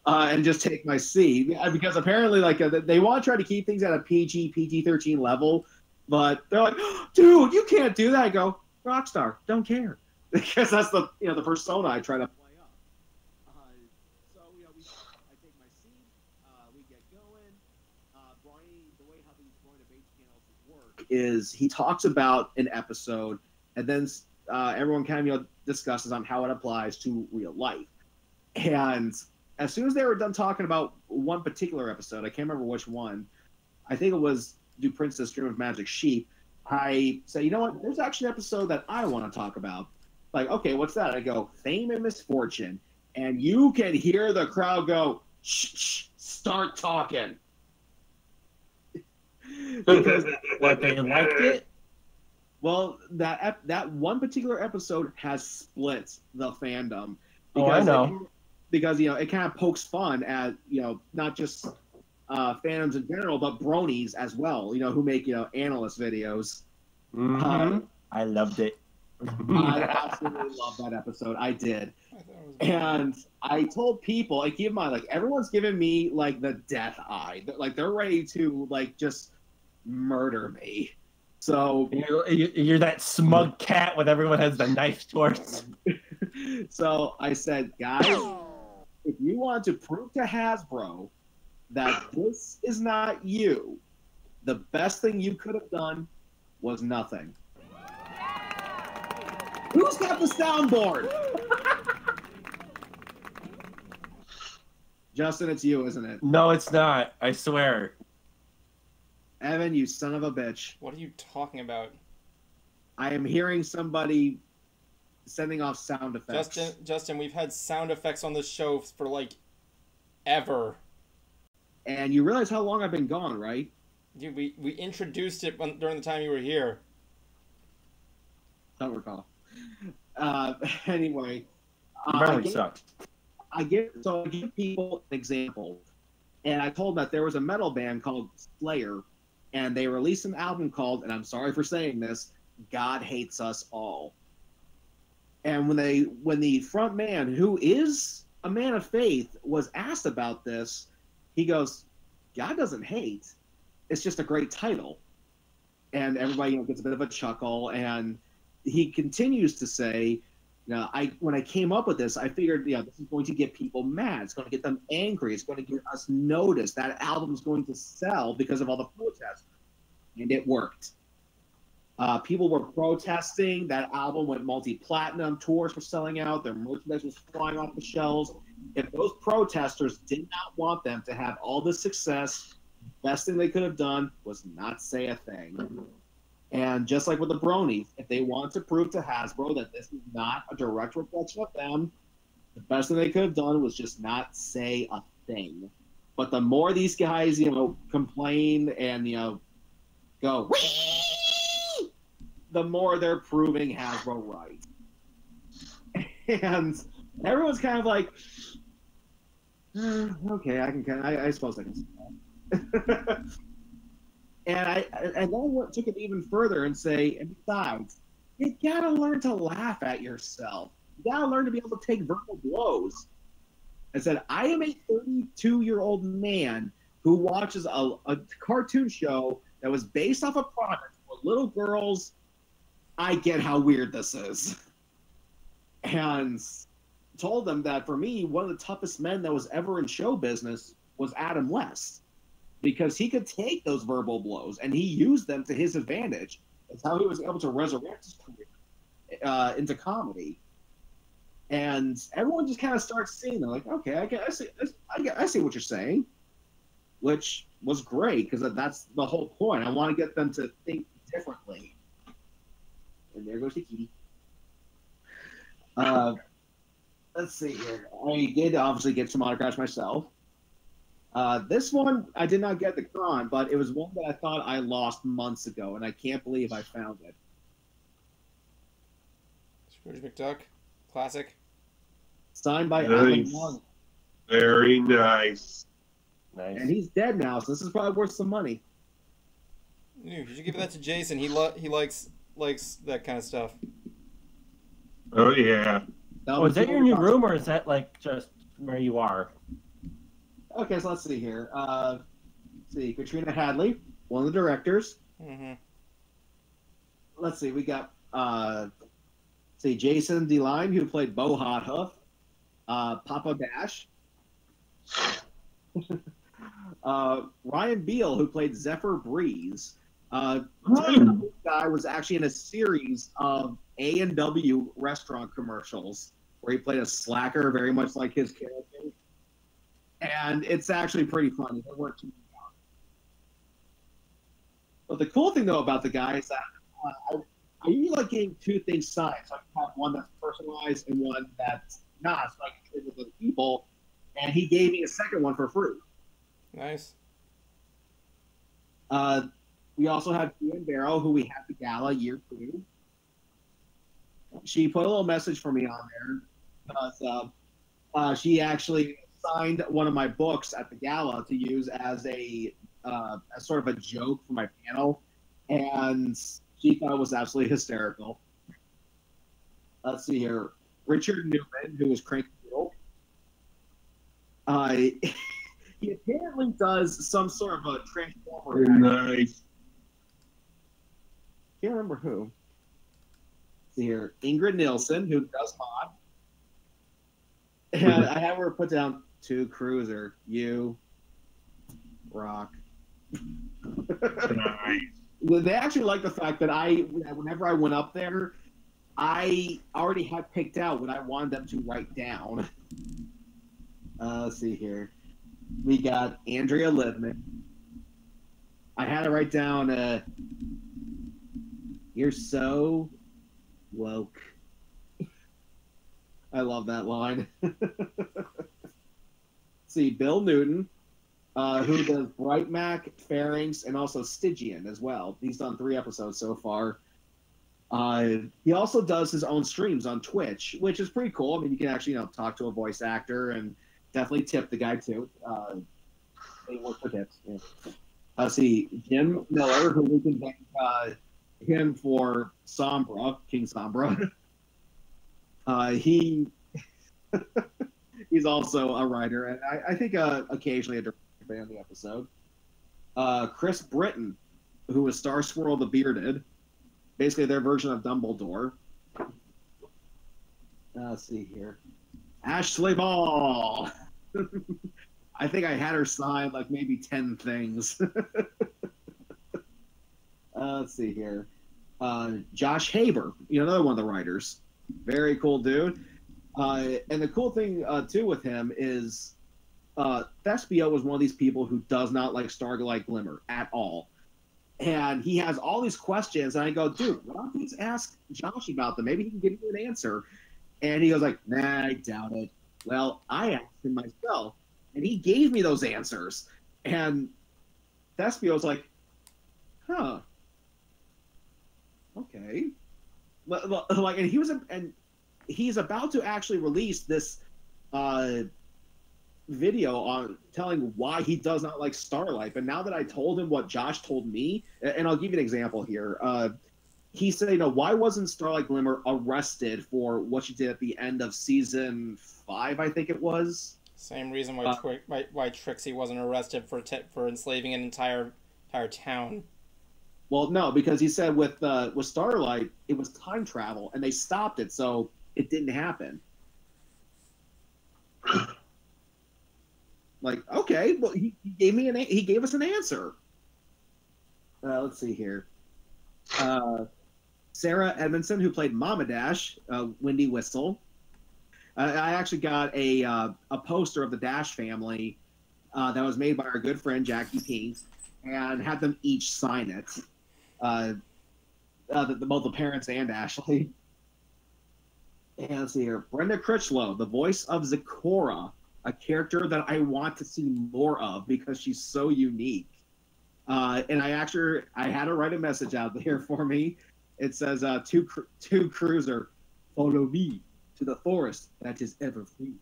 And just take my seat. Because apparently, they want to try to keep things at a PG-13 level. But they're like, "Dude, you can't do that." I go, "Rockstar, don't care." Because that's the persona I try to play up. So I take my seat. We get going. Brony, the way how these Brony debates panels work is he talks about an episode, and then everyone kind of discusses on how it applies to real life. And as soon as they were done talking about one particular episode, I can't remember which one. I think it was "Do Princess Dream of Magic Sheep." I say, you know what? There's actually an episode that I want to talk about. Like, okay, what's that? I go, "Fame and Misfortune," and you can hear the crowd go, "Shh, shh, start talking." Because What, they liked it? well, that one particular episode has split the fandom. Oh, I know. Because it kind of pokes fun at not just fandoms in general, but bronies as well. Who make analyst videos. Mm-hmm. I loved it. I absolutely love that episode. I did. And I told people, like, keep in mind, like, everyone's giving me, like, the death eye. Like, they're ready to, like, just murder me. So... You're that smug cat with everyone has the knife towards. So I said, guys, if you want to prove to Hasbro that this is not you, the best thing you could have done was nothing. Who's got the soundboard? Justin, it's you, isn't it? No, it's not. I swear. Evan, you son of a bitch. What are you talking about? I am hearing somebody sending off sound effects. Justin, we've had sound effects on this show for, like, ever. And you realize how long I've been gone, right? Dude, we introduced it during the time you were here. Don't recall. Anyway. Really sucks. I give people an example. And I told them that there was a metal band called Slayer, and they released an album called, and I'm sorry for saying this, "God Hates Us All." And when the front man, who is a man of faith, was asked about this, he goes, "God doesn't hate. It's just a great title." And everybody gets a bit of a chuckle, and he continues to say, when I came up with this, I figured, this is going to get people mad. It's going to get them angry. It's going to get us noticed. That album's going to sell because of all the protests. And it worked. People were protesting. That album went multi-platinum. Tours were selling out. Their merchandise was flying off the shelves. If those protesters did not want them to have all this success, the best thing they could have done was not say a thing. And just like with the bronies, if they want to prove to Hasbro that this is not a direct reflection of them, the best thing they could have done was just not say a thing. But the more these guys, complain and, go, "Whee!" the more they're proving Hasbro right. And Everyone's kind of like, okay, I suppose I can see that. And then took it even further and say, and besides, you gotta learn to laugh at yourself. You gotta learn to be able to take verbal blows. I said, I am a 32-year-old man who watches a cartoon show that was based off a product for little girls. I get how weird this is. And told them that for me, one of the toughest men that was ever in show business was Adam West. Because he could take those verbal blows and he used them to his advantage. That's how he was able to resurrect his career into comedy. And everyone just kind of starts seeing them like, okay, I see what you're saying, which was great because that's the whole point. I want to get them to think differently. And there goes the kitty. Let's see here. I did obviously get some autographs myself. This one I did not get the con, but it was one that I thought I lost months ago, and I can't believe I found it. Scrooge McDuck, classic. Signed by Nice. Alan Young. Very nice. Nice. And he's dead now, so this is probably worth some money. You should give that to Jason. He likes that kind of stuff. Oh yeah. Oh, is that your new room, or is that like just where you are? Okay, so let's see here. Let's see, Katrina Hadley, one of the directors. Mm-hmm. Let's see, we got Jason DeLine, who played Bo Hot Huff, Papa Dash. Ryan Beal, who played Zephyr Breeze. This guy was actually in a series of A&W restaurant commercials where he played a slacker, very much like his character. And it's actually pretty funny. They weren't too young. But the cool thing, though, about the guy is that I usually like getting two things signed. So I can have one that's personalized and one that's not, so I can trade with other people. And he gave me a second one for free. Nice. We also have Ian Barrow, who we had the gala year 2. She put a little message for me on there because she actually signed one of my books at the gala to use as a sort of a joke for my panel, and she thought it was absolutely hysterical. Let's see here. Richard Newman, who is Cranky Bill. He apparently does some sort of a transformer. Nice. Can't remember who. Let's see here. Ingrid Nilsson, who does mod. And I have her put down 2 Cruiser, you, Rock. Nice. They actually like the fact that whenever I went up there, I already had picked out what I wanted them to write down. Let's see here. We got Andrea Livman. I had to write down, you're so woke. I love that line. See, Bill Newton, who does Bright Mac, Pharynx, and also Stygian as well. He's done 3 episodes so far. He also does his own streams on Twitch, which is pretty cool. I mean, you can actually talk to a voice actor and definitely tip the guy too. They work for tips. Yeah. See, Jim Miller, who we can thank him for Sombra, King Sombra. He's also a writer, and I think occasionally a director on the episode. Chris Britton, who is Star Swirl the Bearded, basically their version of Dumbledore. Let's see here. Ashley Ball. I think I had her sign like maybe 10 things. Let's see here. Josh Haber, another one of the writers. Very cool dude. And the cool thing, too, with him is Thespio was one of these people who does not like Starlight Glimmer at all. And he has all these questions, and I go, dude, why don't you just ask Josh about them? Maybe he can give you an answer. And he goes like, nah, I doubt it. Well, I asked him myself, and he gave me those answers. And Thespio's like, huh. Okay. Like, and he was, and he's about to actually release this video on telling why he does not like Starlight. But now that I told him what Josh told me, and I'll give you an example here. He said, why wasn't Starlight Glimmer arrested for what she did at the end of season 5, I think it was? Same reason why Trixie wasn't arrested for enslaving an entire town. Well, no, because he said with Starlight, it was time travel, and they stopped it, so it didn't happen. Like, okay, well, he gave us an answer. Let's see here. Sarah Edmondson, who played Mama Dash, Windy Whistle. I actually got a poster of the Dash family that was made by our good friend Jackie P, and had them each sign it. Both the parents and Ashley. And let's see here. Brenda Critchlow, the voice of Zecora, a character that I want to see more of because she's so unique. And I had her write a message out there for me. It says, to Cruiser, follow me to the forest that is ever free.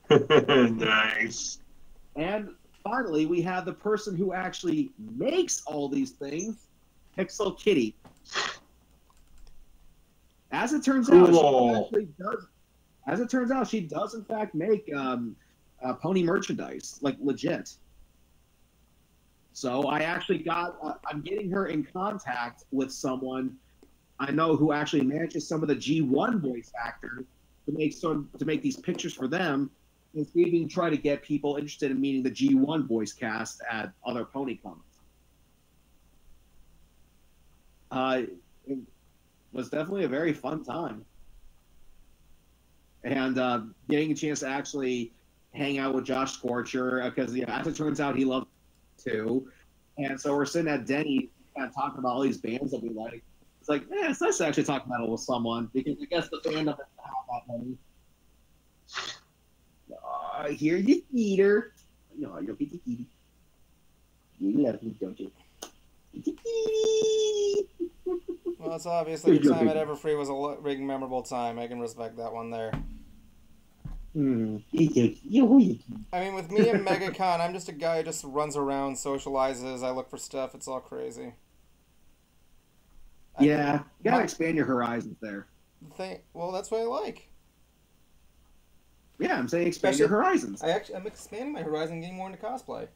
Nice. And finally, we have the person who actually makes all these things, Pixel Kitty. As it turns out, she does in fact make pony merchandise, like legit. So I actually I'm getting her in contact with someone I know who actually manages some of the G1 voice actors to make these pictures for them, and see if we can try to get people interested in meeting the G1 voice cast at other pony cons. It was definitely a very fun time. And getting a chance to actually hang out with Josh Scorcher, because as it turns out, he loves it too. And so we're sitting at Denny kind of talking about all these bands that we like. It's like, it's nice to actually talk metal with someone, because I guess the fandom doesn't have that many. Here's your eater. No, you're Kitty Kitty. You love me, don't you? Well, it's obviously the time at Everfree was a big memorable time. I can respect that one there. I mean, with me and Megacon, I'm just a guy who just runs around, socializes, I look for stuff, it's all crazy. You gotta expand your horizons there. Well, that's what I like. Yeah, I'm saying expand your horizons. I'm expanding my horizon, getting more into cosplay.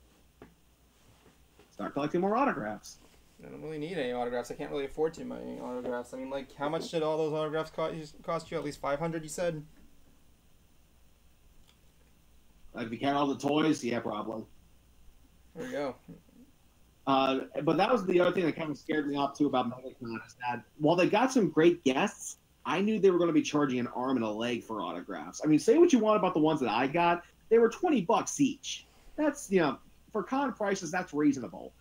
Start collecting more autographs. I don't really need any autographs. I can't really afford too many autographs. I mean, like, how much did all those autographs cost you? At least 500, you said? If you count all the toys, yeah, probably. There we go. But that was the other thing that kind of scared me off, too, about Megacon, is that while they got some great guests, I knew they were going to be charging an arm and a leg for autographs. I mean, say what you want about the ones that I got. They were $20 each. That's, for con prices, that's reasonable.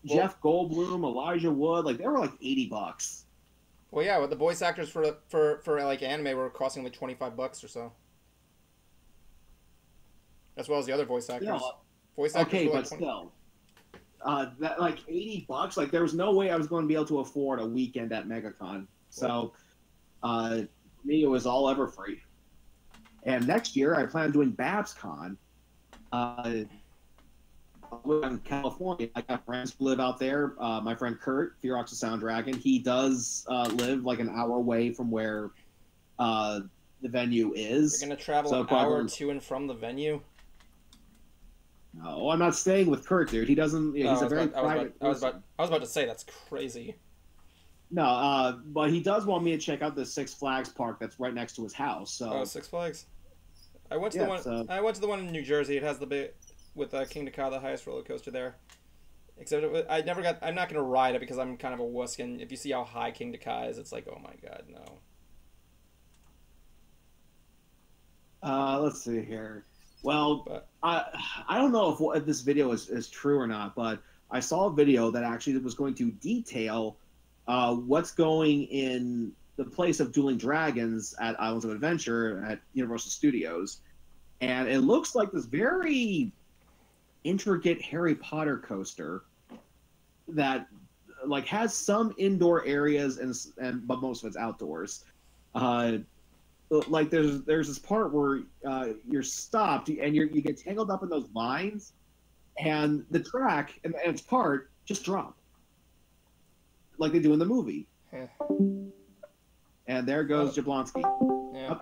Jeff Goldblum, Elijah Wood, they were like $80. Well, yeah, but the voice actors for like anime were costing like $25 or so. As well as the other voice actors. Yeah, voice actors okay, were but still, that $80, there was no way I was going to be able to afford a weekend at Megacon. So, for me, it was all ever free. And next year, I plan on doing BabsCon. In California, I got friends who live out there. My friend Kurt, Fearox the Sound Dragon, he does live like an hour away from where the venue is. You're gonna travel an hour to and from the venue? No, I'm not staying with Kurt, dude. He doesn't. He's a very private. I was about to say that's crazy. No, but he does want me to check out the Six Flags park that's right next to his house. So. Oh, Six Flags. I went to the one. So... I went to the one in New Jersey. It has the big. With King Dakar, the highest roller coaster there. Except I'm not going to ride it because I'm kind of a wuss, and if you see how high King Dakar is, it's like, oh my god, no. Let's see here. Well, I don't know if this video is true or not, but I saw a video that actually was going to detail what's going in the place of Dueling Dragons at Islands of Adventure at Universal Studios. And it looks like this very intricate Harry Potter coaster that like has some indoor areas but most of it's outdoors. Like there's this part where you're stopped and you get tangled up in those vines, and the track and its cart just drop, like they do in the movie. And there goes Jablonski. Yeah. Oh.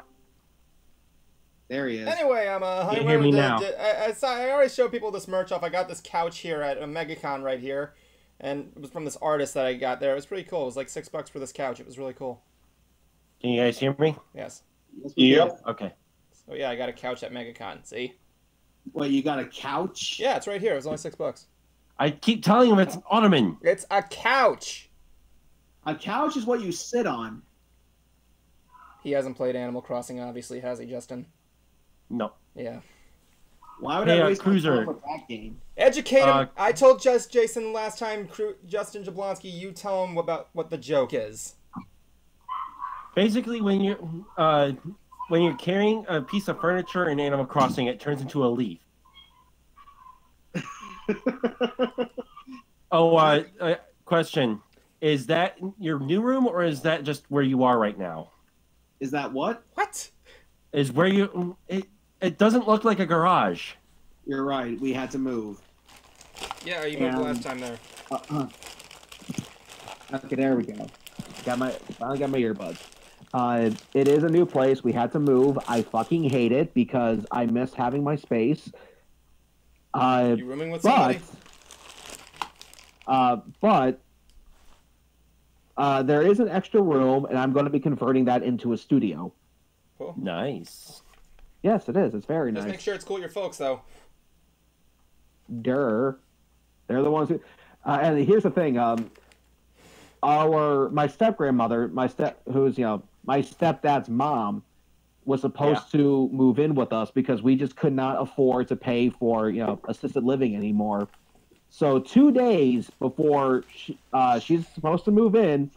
There he is. Anyway, I You hear me now. I already showed people this merch off. I got this couch here at a Megacon right here, and it was from this artist that I got there. It was pretty cool. It was like $6 for this couch. It was really cool. Can you guys hear me? Yes. Yep. Okay. So yeah, I got a couch at Megacon. See? Wait, you got a couch? Yeah, it's right here. It was only $6. I keep telling him it's an ottoman. It's a couch. A couch is what you sit on. He hasn't played Animal Crossing, obviously, has he, Justin? No. Yeah. Why would Hey, I waste my Cruiser. time with that game? Educate him. I told Jason last time, Justin Jablonski, you tell him about what the joke is. Basically, when you're carrying a piece of furniture in Animal Crossing, it turns into a leaf. Question: is that your new room, or is that just where you are right now? Is that what? What? Is where you? It doesn't look like a garage. You're right. We had to move. Yeah, you moved last time there. Okay, there we go. Finally got my earbuds. It is a new place. We had to move. I fucking hate it because I miss having my space. You rooming with somebody? But there is an extra room, and I'm going to be converting that into a studio. Cool. Nice. Yes, it is. It's very Just nice. make sure it's cool with your folks, though. They're the ones who. And here's the thing. My step grandmother, who's my stepdad's mom, was supposed to move in with us because we just could not afford to pay for assisted living anymore. So 2 days before she's supposed to move in,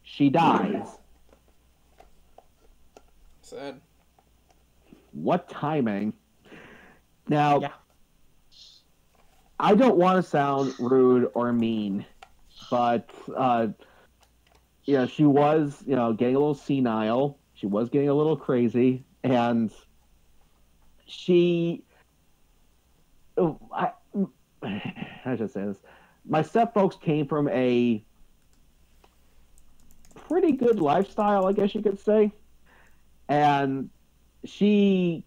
she dies. Sad. What timing? Now, I don't want to sound rude or mean, but she was getting a little senile. She was getting a little crazy, and I should say this. My step folks came from a pretty good lifestyle, I guess you could say, and she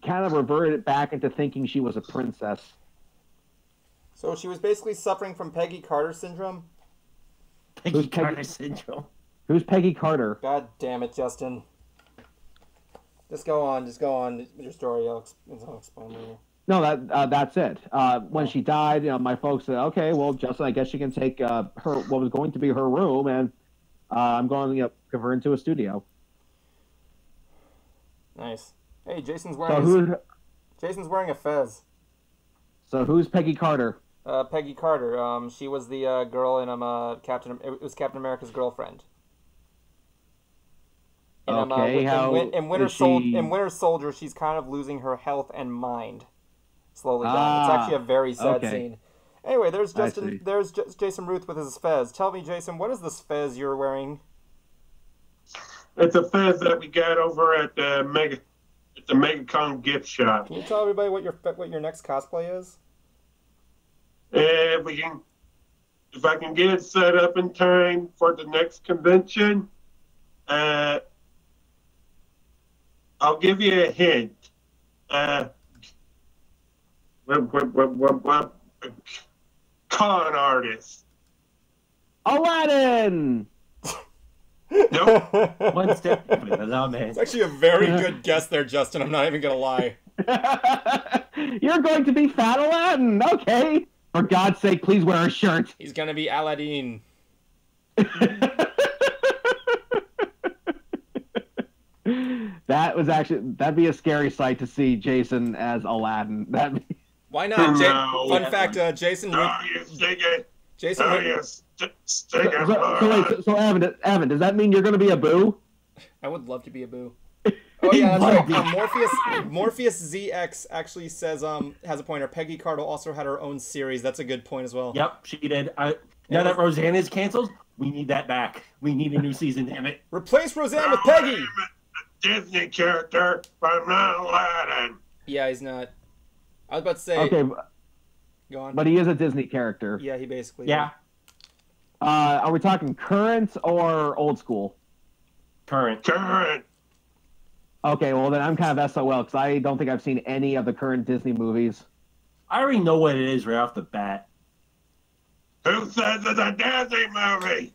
kind of reverted back into thinking she was a princess. So she was basically suffering from Peggy Carter syndrome? Peggy Carter syndrome. Who's Peggy Carter? God damn it, Justin. Just go on with your story. I'll explain later. No, that's it. When she died, my folks said, "Okay, well, Justin, I guess you can take what was going to be her room, and I'm going to convert into a studio." Nice. Hey, Jason's wearing a fez. So who's Peggy Carter? Peggy Carter. She was the girl in It was Captain America's girlfriend. In Winter Soldier, she's kind of losing her health and mind slowly down. It's actually a very sad scene. Anyway, there's Justin. There's Jason Ruth with his fez. Tell me, Jason, what is this fez you're wearing? It's a fez that we got over at the Megacon gift shop. Can you tell everybody what your next cosplay is? If I can get it set up in time for the next convention, I'll give you a hint. Con artist. Aladdin! Nope. One step further, man. It's actually a very good guess there, Justin. I'm not even going to lie. You're going to be Fat Aladdin. Okay. For God's sake, please wear a shirt. He's going to be Aladdin. That'd be a scary sight to see Jason as Aladdin. Why not? No. Fun fact, Jason. Oh, you stick it. Jason. Oh, you stick it. So Evan, does that mean you're going to be a Boo? I would love to be a Boo. Oh yeah, that's right. Morpheus ZX actually says has a pointer. Peggy Carter also had her own series. That's a good point as well. Yep, she did. Now that Roseanne is canceled, we need that back. We need a new season, damn it. Replace Roseanne with Peggy! I'm a Disney character from Aladdin. Yeah, he's not. I was about to say... Okay, Go on. but he is a Disney character. Yeah, he basically... Yeah, Are we talking current or old school? current. Current. Okay, well then I'm kind of SOL because I don't think I've seen any of the current Disney movies. I already know what it is right off the bat. Who says it's a Disney movie?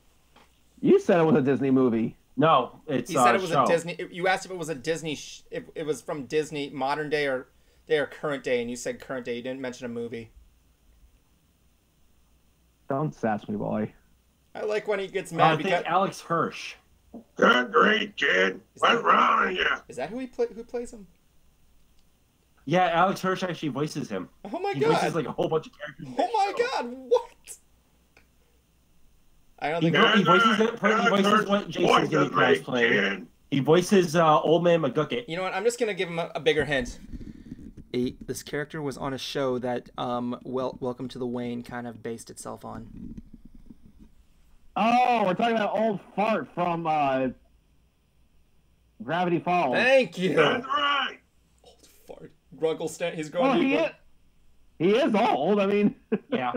You said it was a Disney movie. No, it's He said it was show. a Disney... You asked if it was a Disney... if it was from Disney modern day or current day, and you said current day. You didn't mention a movie. Don't sass me, boy. I like when he gets I mad think because... Alex Hirsch. Good grief, kid. What's wrong with you? Is that who plays him? Yeah, Alex Hirsch actually voices him. Oh my He god! voices like a whole bunch of characters. in Oh that my show. god! What? I don't He, think... he voices what Jason's gonna be playing. Kid. He voices Old Man McGucket. You know what? I'm just gonna give him a bigger hint. This character was on a show that Welcome to the Wayne kind of based itself on. Oh, we're talking about old fart from Gravity Falls. Thank you. That's right. Old fart. Grunkle Stan. He's going. Well, he is old. I mean, Yeah.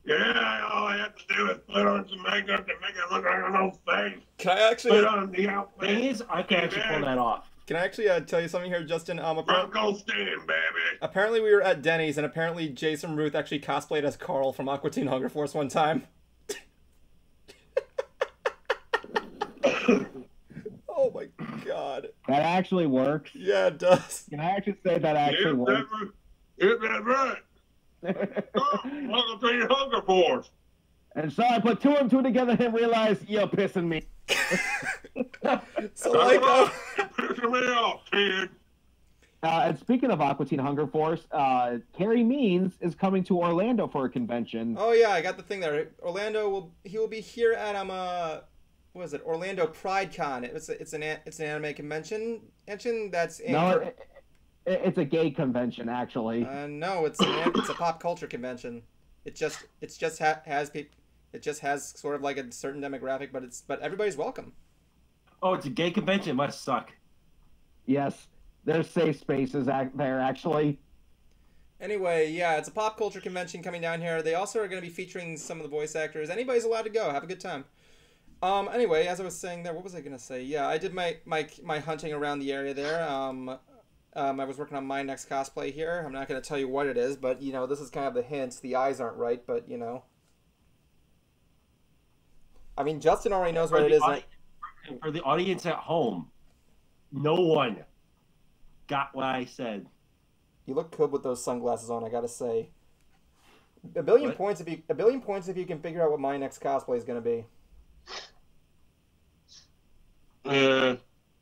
Yeah, all I have to do is put on some makeup to make it look like an old face. Can I actually? Put on the outfit. Thing is, I can actually pull that off. Can I actually tell you something here, Justin? Uncle Stan, baby. Apparently we were at Denny's, and apparently Jason Ruth actually cosplayed as Carl from Aqua Teen Hunger Force one time. Oh my god. that actually works. Yeah, it does. Can I actually say that actually works? Is that right? Oh, welcome to your Hunger Force. And so I put two and two together and realized you're pissing me. So like, You're pissing me off, kid. And speaking of Aqua Teen Hunger Force, Carrie Means is coming to Orlando for a convention. oh yeah, I got the thing there. Orlando will be here at what is it? Orlando Pride Con. It's an anime convention. That's No, it's a gay convention actually. no, it's a pop culture convention. It just has people. It just has sort of like a certain demographic, but everybody's welcome. Oh, it's a gay convention. It must suck. Yes, there's safe spaces there actually. Anyway, yeah, it's a pop culture convention coming down here. They also are going to be featuring some of the voice actors. Anybody's allowed to go. Have a good time. Anyway, as I was saying there, what was I going to say? Yeah, I did my hunting around the area there. I was working on my next cosplay here. I'm not going to tell you what it is, but, you know, this is kind of the hints. The eyes aren't right, but, you know. I mean, Justin already knows what it is. For the audience at home, no one got what I said. You look good with those sunglasses on, I got to say. A billion What? points if you can figure out what my next cosplay is going to be.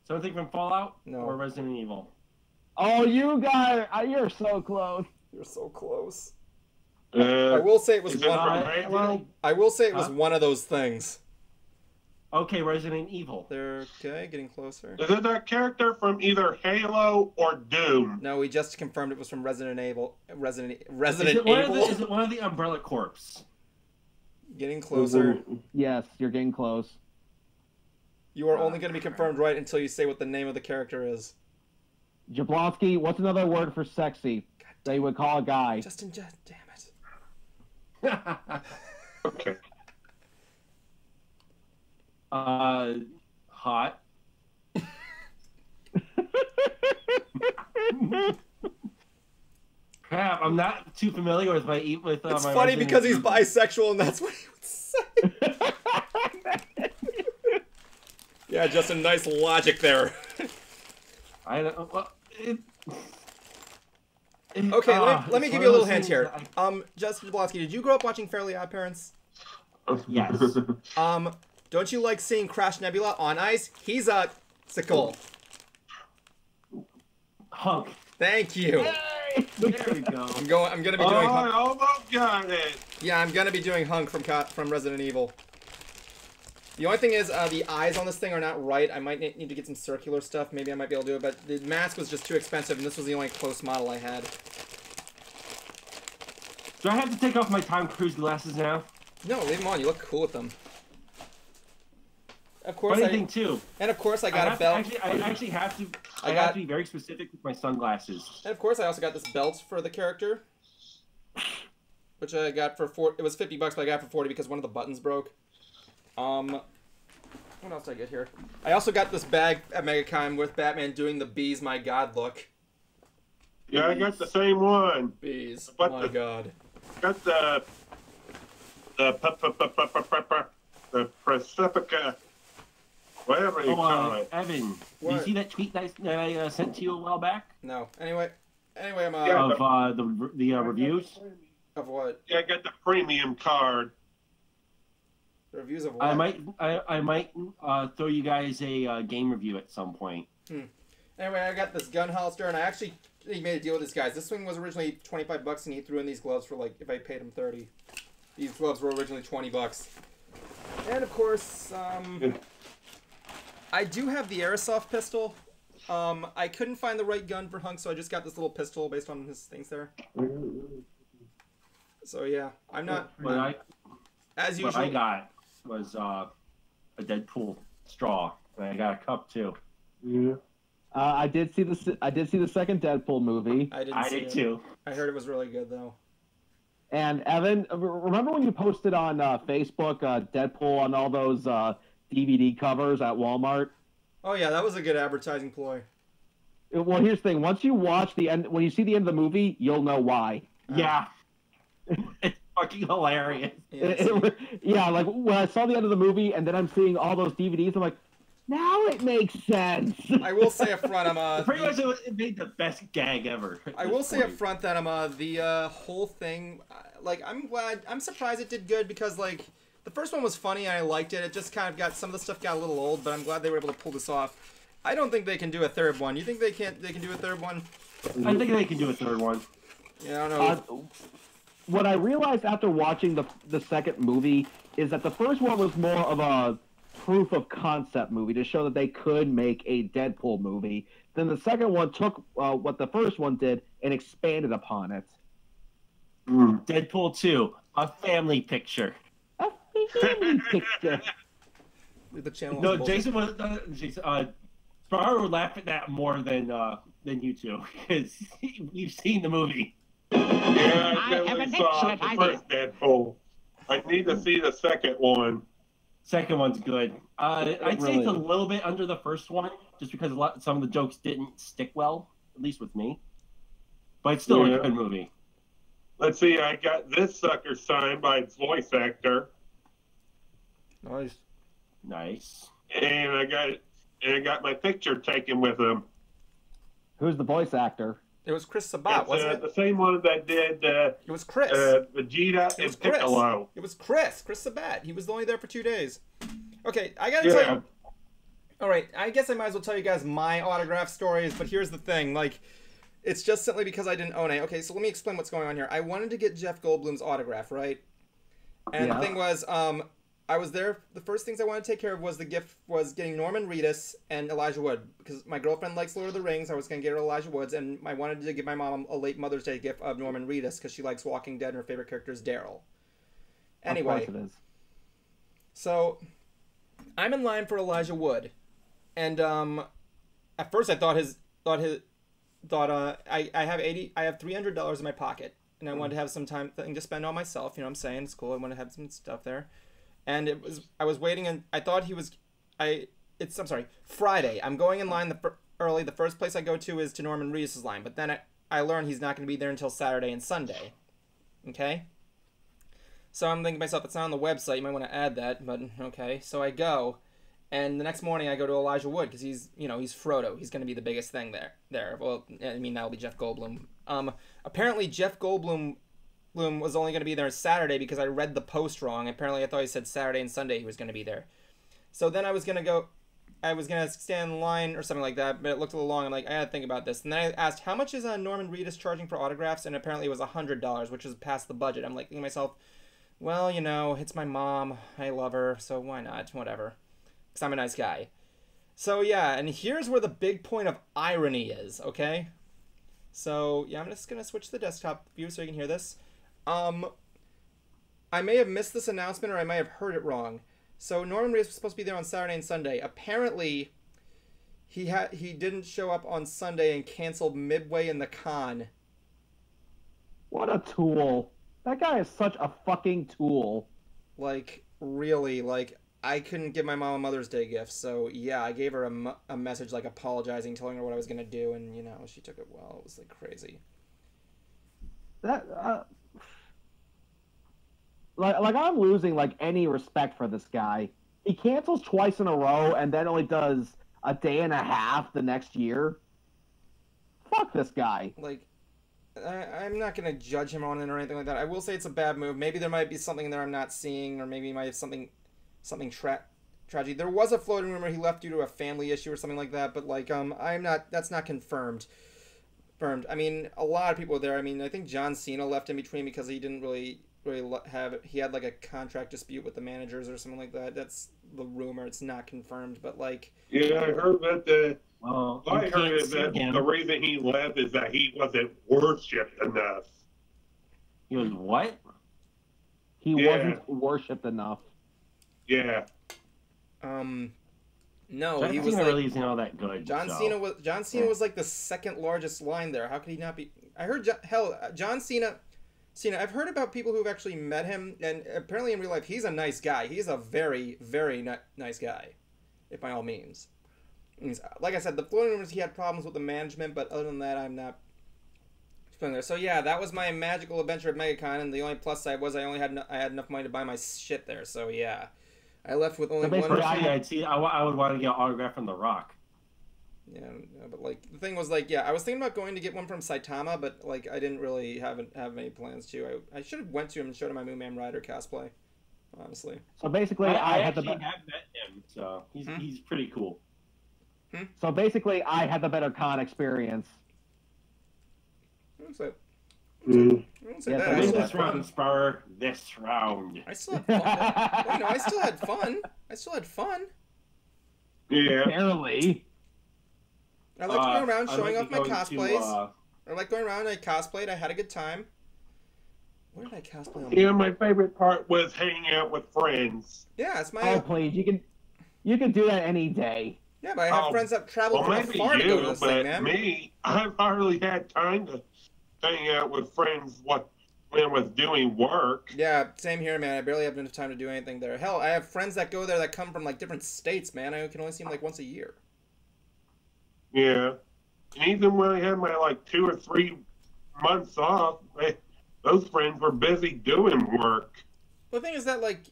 Something from Fallout No. or Resident Evil? Oh, you guys, you're so close. You're so close. I will say it was is it one. from Resident? I will say it was Huh? one of those things. Okay, Resident Evil. They're okay, getting closer. Is it a character from either Halo or Doom? No, we just confirmed it was from Resident Evil. Resident Is it, Evil. is it one of the Umbrella Corps? Getting closer. Yes, you're getting close. You are only going to be confirmed right until you say what the name of the character is. Jablonski, what's another word for sexy that you would call a guy? Justin, damn it. Okay. Hot. Crap, I'm not too familiar with It's my funny Resident because he's Evil. bisexual and that's what he would say. Yeah, Justin, nice logic there. I don't. Well, Okay, let me give you a little hint here. I- Justin Jablonski, did you grow up watching Fairly Odd Parents? Yes. Don't you like seeing Crash Nebula on ice? He's a sickle. Hunk. Thank you. There we go. I'm gonna be doing I Hunk. almost got it. Yeah, I'm gonna be doing Hunk from Resident Evil. The only thing is, the eyes on this thing are not right. I might need to get some circular stuff. Maybe I might be able to do it, but the mask was just too expensive, and this was the only close model I had. Do I have to take off my Tom Cruise glasses now? No, leave them on. You look cool with them. Of course, Funny thing too. And of course, I got a belt. I actually have to. I have to be very specific with my sunglasses. And of course, I also got this belt for the character, which I got for It was $50, but I got it for 40 because one of the buttons broke. What else did I get here? I also got this bag at Megacon with Batman doing the "Bees, my God" look. Yeah, I got the same one. Bees, But my God. Got the Precipica, whatever you call it. Evan, did you see that tweet that I sent to you a while back? No. Anyway, I'm Of the reviews. Of what? Yeah, I got the premium card. The reviews of what? I might throw you guys a game review at some point. Anyway, I got this gun holster, and he made a deal with this guy. This thing was originally $25, and he threw in these gloves for if I paid him $30. These gloves were originally $20. And of course, I do have the airsoft pistol. I couldn't find the right gun for Hunk, so I just got this little pistol based on his things there. So yeah, I'm not. As usual. What I got was a Deadpool straw, and I got a cup too. Yeah. I did see the second Deadpool movie. I did too. I heard it was really good though. And Evan, remember when you posted on Facebook Deadpool on all those DVD covers at Walmart? Oh yeah, that was a good advertising ploy. Well, here's the thing: once you watch the end, when you see the end of the movie, you'll know why. Yeah, it's fucking hilarious. Yeah, like when I saw the end of the movie, and then I'm seeing all those DVDs, I'm like, now it makes sense. I will say up front, pretty much it made the best gag ever. I will say up front that the whole thing, I'm surprised it did good because the first one was funny and I liked it. It just kind of some of the stuff got a little old, but I'm glad they were able to pull this off. I don't think they can do a third one. You think they can do a third one? I think they can do a third one. Yeah, I don't know. What I realized after watching the second movie is that the first one was more of a proof of concept movie to show that they could make a Deadpool movie. Then the second one took what the first one did and expanded upon it. Deadpool 2, a family picture. A family picture. The channel. No, Jason was. Sparrow would laugh at that more than you two because you've seen the movie. Yeah, I definitely saw the first Deadpool. I need to see the second one. Second one's good. I'd say it's a little bit under the first one, just because some of the jokes didn't stick well, at least with me. But it's still a good movie. Let's see, I got this sucker signed by its voice actor. Nice. And I got my picture taken with him. Who's the voice actor? It was Chris Sabat, wasn't it? The same one that did. It was Chris. Vegeta and Piccolo. It was Chris Sabat. He was only there for 2 days. Okay, I gotta tell you. All right, I guess I might as well tell you guys my autograph stories. But here's the thing, it's just simply because I didn't own it. Okay, so let me explain what's going on here. I wanted to get Jeff Goldblum's autograph, right? And the thing was, I was there. The first things I wanted to take care of was the gift was getting Norman Reedus and Elijah Wood because my girlfriend likes Lord of the Rings. I was gonna get her Elijah Woods, and I wanted to give my mom a late Mother's Day gift of Norman Reedus because she likes Walking Dead and her favorite character is Daryl. Anyway, of course it is. So I'm in line for Elijah Wood, and at first I thought I have $300 in my pocket, and I wanted to have some thing to spend on myself. You know what I'm saying? It's cool. I want to have some stuff there. And I was waiting, and I thought Friday. I'm going in line early. The first place I go to is to Norman Reedus' line, but then I learned he's not going to be there until Saturday and Sunday. Okay? So I'm thinking to myself, it's not on the website. You might want to add that, but okay. So I go, and the next morning I go to Elijah Wood because he's Frodo. He's going to be the biggest thing there. Well, I mean, that'll be Jeff Goldblum. Apparently Jeff Goldblum was only going to be there Saturday because I read the post wrong. Apparently I thought he said Saturday and Sunday he was going to be there. So then I was going to stand in line or something like that, but it looked a little long. I'm like, I got to think about this. And then I asked, how much is Norman Reedus charging for autographs? And apparently it was $100, which is past the budget. I'm like thinking to myself, well, it's my mom. I love her, so why not? Whatever. Because I'm a nice guy. So yeah, and here's where the big point of irony is, okay? So yeah, I'm just going to switch to the desktop view so you can hear this. I may have missed this announcement or I might have heard it wrong. So Norman Reedus was supposed to be there on Saturday and Sunday. Apparently, he didn't show up on Sunday and canceled midway in the con. What a tool. That guy is such a fucking tool. Like, really, like, I couldn't give my mom a Mother's Day gift, so yeah, I gave her a message, like, apologizing, telling her what I was gonna do, and, you know, she took it well. It was, like, crazy. That, like I'm losing, like, any respect for this guy. He cancels twice in a row and then only does a day and a half the next year. Fuck this guy. Like, I'm not going to judge him on it or anything like that. I will say it's a bad move. Maybe there might be something there I'm not seeing, or maybe he might have something tragic. There was a floating rumor he left due to a family issue or something like that, but, like, that's not confirmed. I mean, a lot of people there. I mean, I think John Cena left in between because he didn't really he had, like, a contract dispute with the managers or something like that. That's the rumor. It's not confirmed, but, like... Yeah, I heard that I heard that the reason he left is that he wasn't worshipped enough. He was what? He wasn't worshipped enough. Yeah. No, John he was Cena like, really isn't all that good. John Cena was like the second largest line there. How could he not be? I heard John Cena. I've heard about people who've actually met him, and apparently in real life he's a nice guy. He's a very, very nice guy, if by all means. Like I said, the floating rumors he had problems with the management, but other than that, I'm not familiar. So yeah, that was my magical adventure at Megacon, and the only plus side was I had enough money to buy my shit there. So yeah, I left with only one. I would want to get an autograph from The Rock. Yeah, but like the thing was like, yeah, I was thinking about going to get one from Saitama, but like I didn't really have any plans to. I should have went to him and showed him my Moonman Rider cosplay, honestly. So basically, I actually have met him, so he's pretty cool. So basically, I had the better con experience. I say This round, Spar. This round. I still had fun. Well, no, I still had fun. Yeah. Barely. I like going around showing off my cosplays. I like going around. I cosplayed. I had a good time. What did I cosplay on? Yeah, my favorite part was hanging out with friends. Yeah, it's my. Oh please, you can do that any day. Yeah, but I have friends that travel from afar to go to this thing, man. Me, I've hardly had time to hang out with friends when I was doing work. Yeah, same here, man. I barely have enough time to do anything there. Hell, I have friends that go there that come from like different states, man. I can only see them like once a year. Yeah, and even when I had my like 2 or 3 months off, those friends were busy doing work. Well, the thing is that like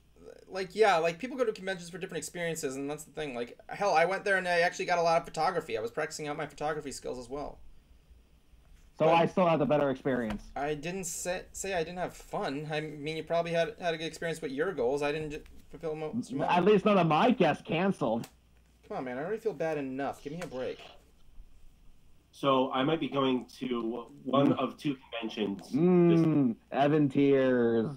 people go to conventions for different experiences, and that's the thing. Like, hell, I went there and I actually got a lot of photography. I was practicing out my photography skills as well. So I still had the better experience. I didn't say I didn't have fun. I mean, you probably had a good experience with your goals. I didn't fulfill most of mine. At least none of my guests canceled. Come on, man. I already feel bad enough. Give me a break. So I might be going to one of 2 conventions. Evan tears.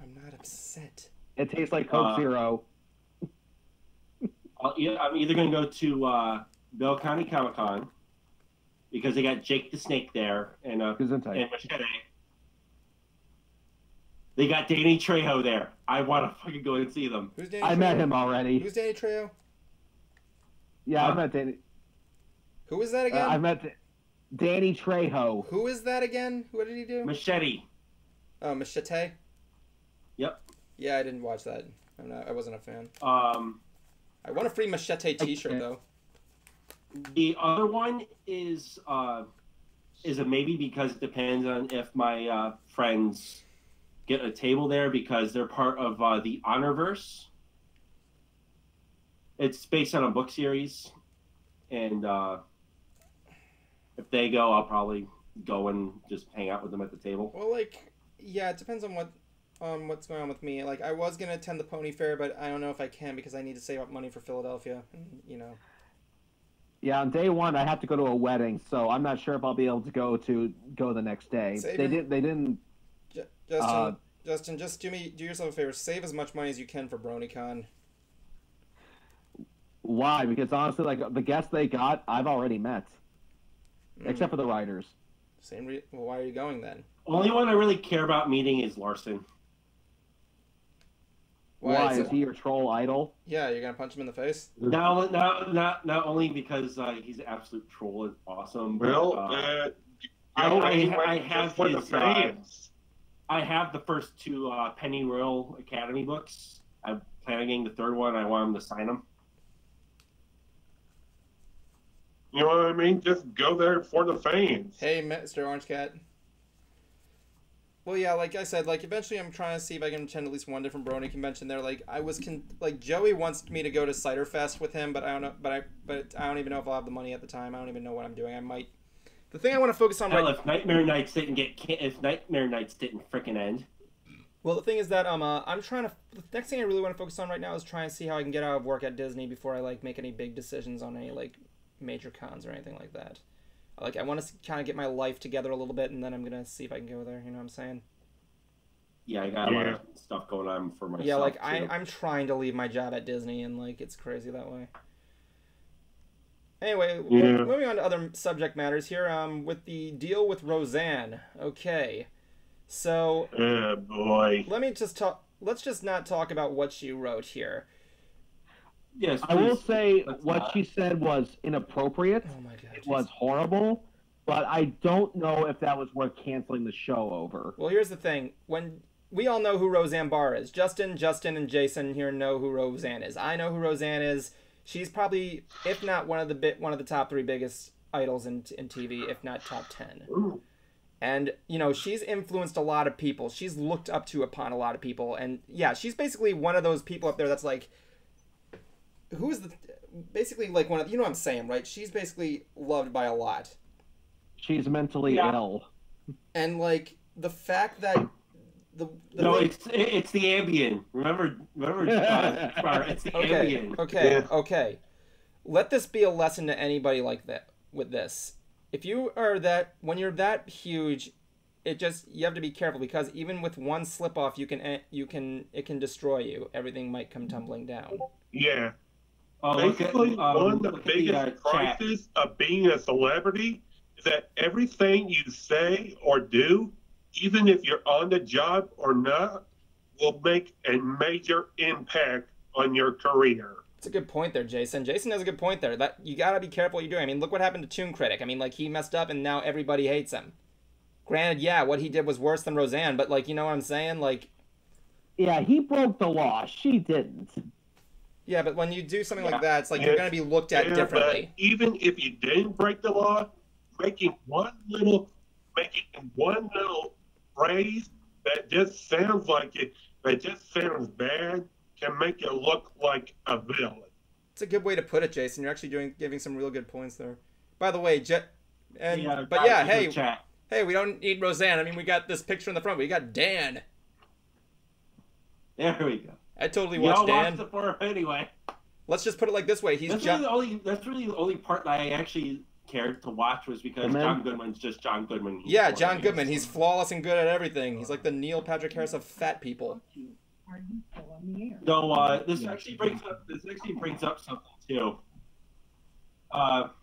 I'm not upset. It tastes like Coke Zero. I'm either going to go to Bell County Comic Con because they got Jake the Snake there and Machete. They got Danny Trejo there. I want to fucking go and see them. Who's Danny I Trejo? met him already. Who's Danny Trejo? Yeah, I met Danny. Who is that again? I met Danny Trejo. Who is that again? What did he do? Machete. Oh, Machete? Yep. Yeah, I didn't watch that. I wasn't a fan. I want a free Machete t-shirt, though. The other one is a maybe because it depends on if my friends get a table there because they're part of the Honorverse. It's based on a book series, and if they go, I'll probably go and just hang out with them at the table. Well, like, yeah, it depends on what's going on with me. Like, I was gonna attend the Pony Fair, but I don't know if I can because I need to save up money for Philadelphia. And, you know. Yeah, on day 1 I have to go to a wedding, so I'm not sure if I'll be able to go the next day. They didn't. Justin, just do yourself a favor. Save as much money as you can for BronyCon. Why? Because honestly, like the guests they got, I've already met, except for the writers. Well, why are you going then? Only one I really care about meeting is Larson. Why? Is he your troll idol? Yeah, you're gonna punch him in the face? Not only because he's an absolute troll and awesome. Well, I have for the his, fans. I have the first two Pennyroyal Academy books. I plan on getting the third one. I want him to sign them. You know what I mean? Just go there for the fans. Hey, Mr. Orange Cat. Well, yeah, like I said, like eventually I'm trying to see if I can attend at least one different Brony convention there. Like like Joey wants me to go to Cider Fest with him, but I don't know, but I don't even know if I'll have the money at the time. I don't even know what I'm doing. I might. The thing I want to focus on if Nightmare Nights didn't freaking end. Well, the thing is that I'm trying to. The next thing I really want to focus on right now is trying to see how I can get out of work at Disney before I like make any big decisions on any like major cons or anything like that. Like, I want to kind of get my life together a little bit, and then I'm going to see if I can go there, you know what I'm saying? Yeah, I got a lot of stuff going on for myself, yeah, like, too. I'm trying to leave my job at Disney, and, like, it's crazy that way. Anyway, moving on to other subject matters here, with the deal with Roseanne. Okay, so... Oh, boy. Let's just not talk about what she wrote here. Yes, I will say what she said was inappropriate. Oh my God, it was horrible, but I don't know if that was worth canceling the show over. Well, here's the thing. When we all know who Roseanne Barr is. Justin, and Jason here know who Roseanne is. I know who Roseanne is. She's probably, if not one of the top 3 biggest idols in TV, if not top 10. Ooh. And, you know, she's influenced a lot of people. She's looked up to upon a lot of people. And, yeah, she's basically one of those people up there that's like... basically like one of, you know what I'm saying, right? She's basically loved by a lot. She's mentally ill. And like the fact that it's the Ambien. Remember it's the Ambien. Okay. Let this be a lesson to anybody like that with this. If you are when you're that huge, you have to be careful, because even with one slip off, it can destroy you. Everything might come tumbling down. Yeah. Basically, one of the biggest crises of being a celebrity is that everything you say or do, even if you're on the job or not, will make a major impact on your career. That's a good point there, Jason. Jason has a good point there. That you gotta be careful what you're doing. I mean, look what happened to Toon Critic. I mean, like, he messed up and now everybody hates him. Granted, yeah, what he did was worse than Roseanne, but like, you know what I'm saying? Like, yeah, he broke the law. She didn't. Yeah, but when you do something like that, it's like you're going to be looked at differently. But even if you didn't break the law, making one little phrase that just sounds like it, that just sounds bad, can make you look like a villain. It's a good way to put it, Jason. You're actually giving some real good points there. By the way, hey, we don't need Roseanne. I mean, we got this picture in the front. We got Dan. There we go. I totally watched Dan. Watched it for her anyway. Let's just put it like this way. That's really the only part that I actually cared to watch, was because John Goodman's just John Goodman. Yeah, John Goodman. He's flawless and good at everything. He's like the Neil Patrick Harris of fat people. No, this actually brings up something too. Not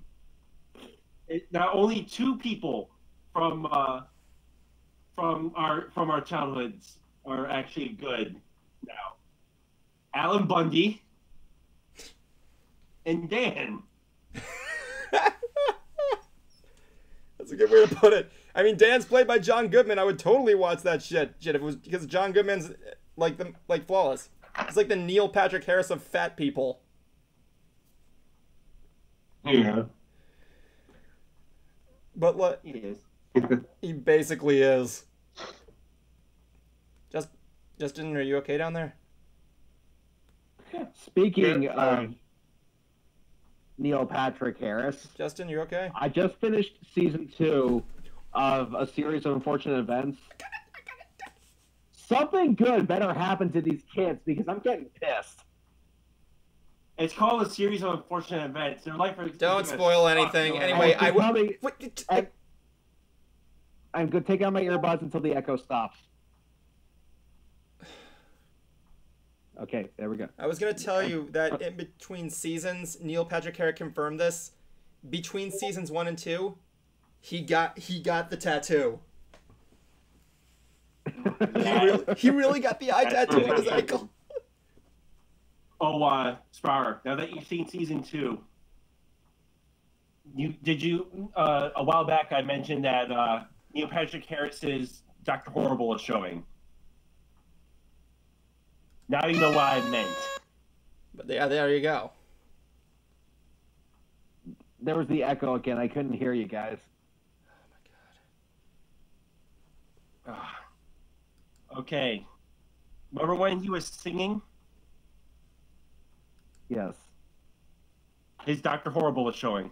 only 2 people from our childhoods are actually good now. Alan Bundy and Dan. That's a good way to put it. I mean, Dan's played by John Goodman. I would totally watch that shit if it was because John Goodman's like flawless. He's like the Neil Patrick Harris of fat people. Yeah. But what? He is. He basically is. Justin, are you okay down there? Speaking of Neil Patrick Harris, Justin, you okay? I just finished season 2 of a series of unfortunate events. Something good better happen to these kids, because I'm getting pissed. It's called a series of unfortunate events. Their life is Don't spoil anything. Anyway, I'm going to take out my earbuds until the echo stops. Okay, there we go. I was going to tell you that in between seasons, Neil Patrick Harris confirmed this. Between seasons 1 and 2, he got the tattoo. He really got the eye tattoo on his ankle. Spar, now that you've seen season 2, a while back I mentioned that Neil Patrick Harris's Dr. Horrible is showing. Now you know what I meant. But yeah, there you go. There was the echo again. I couldn't hear you guys. Oh my god. Okay. Remember when he was singing? Yes. His Dr. Horrible is showing.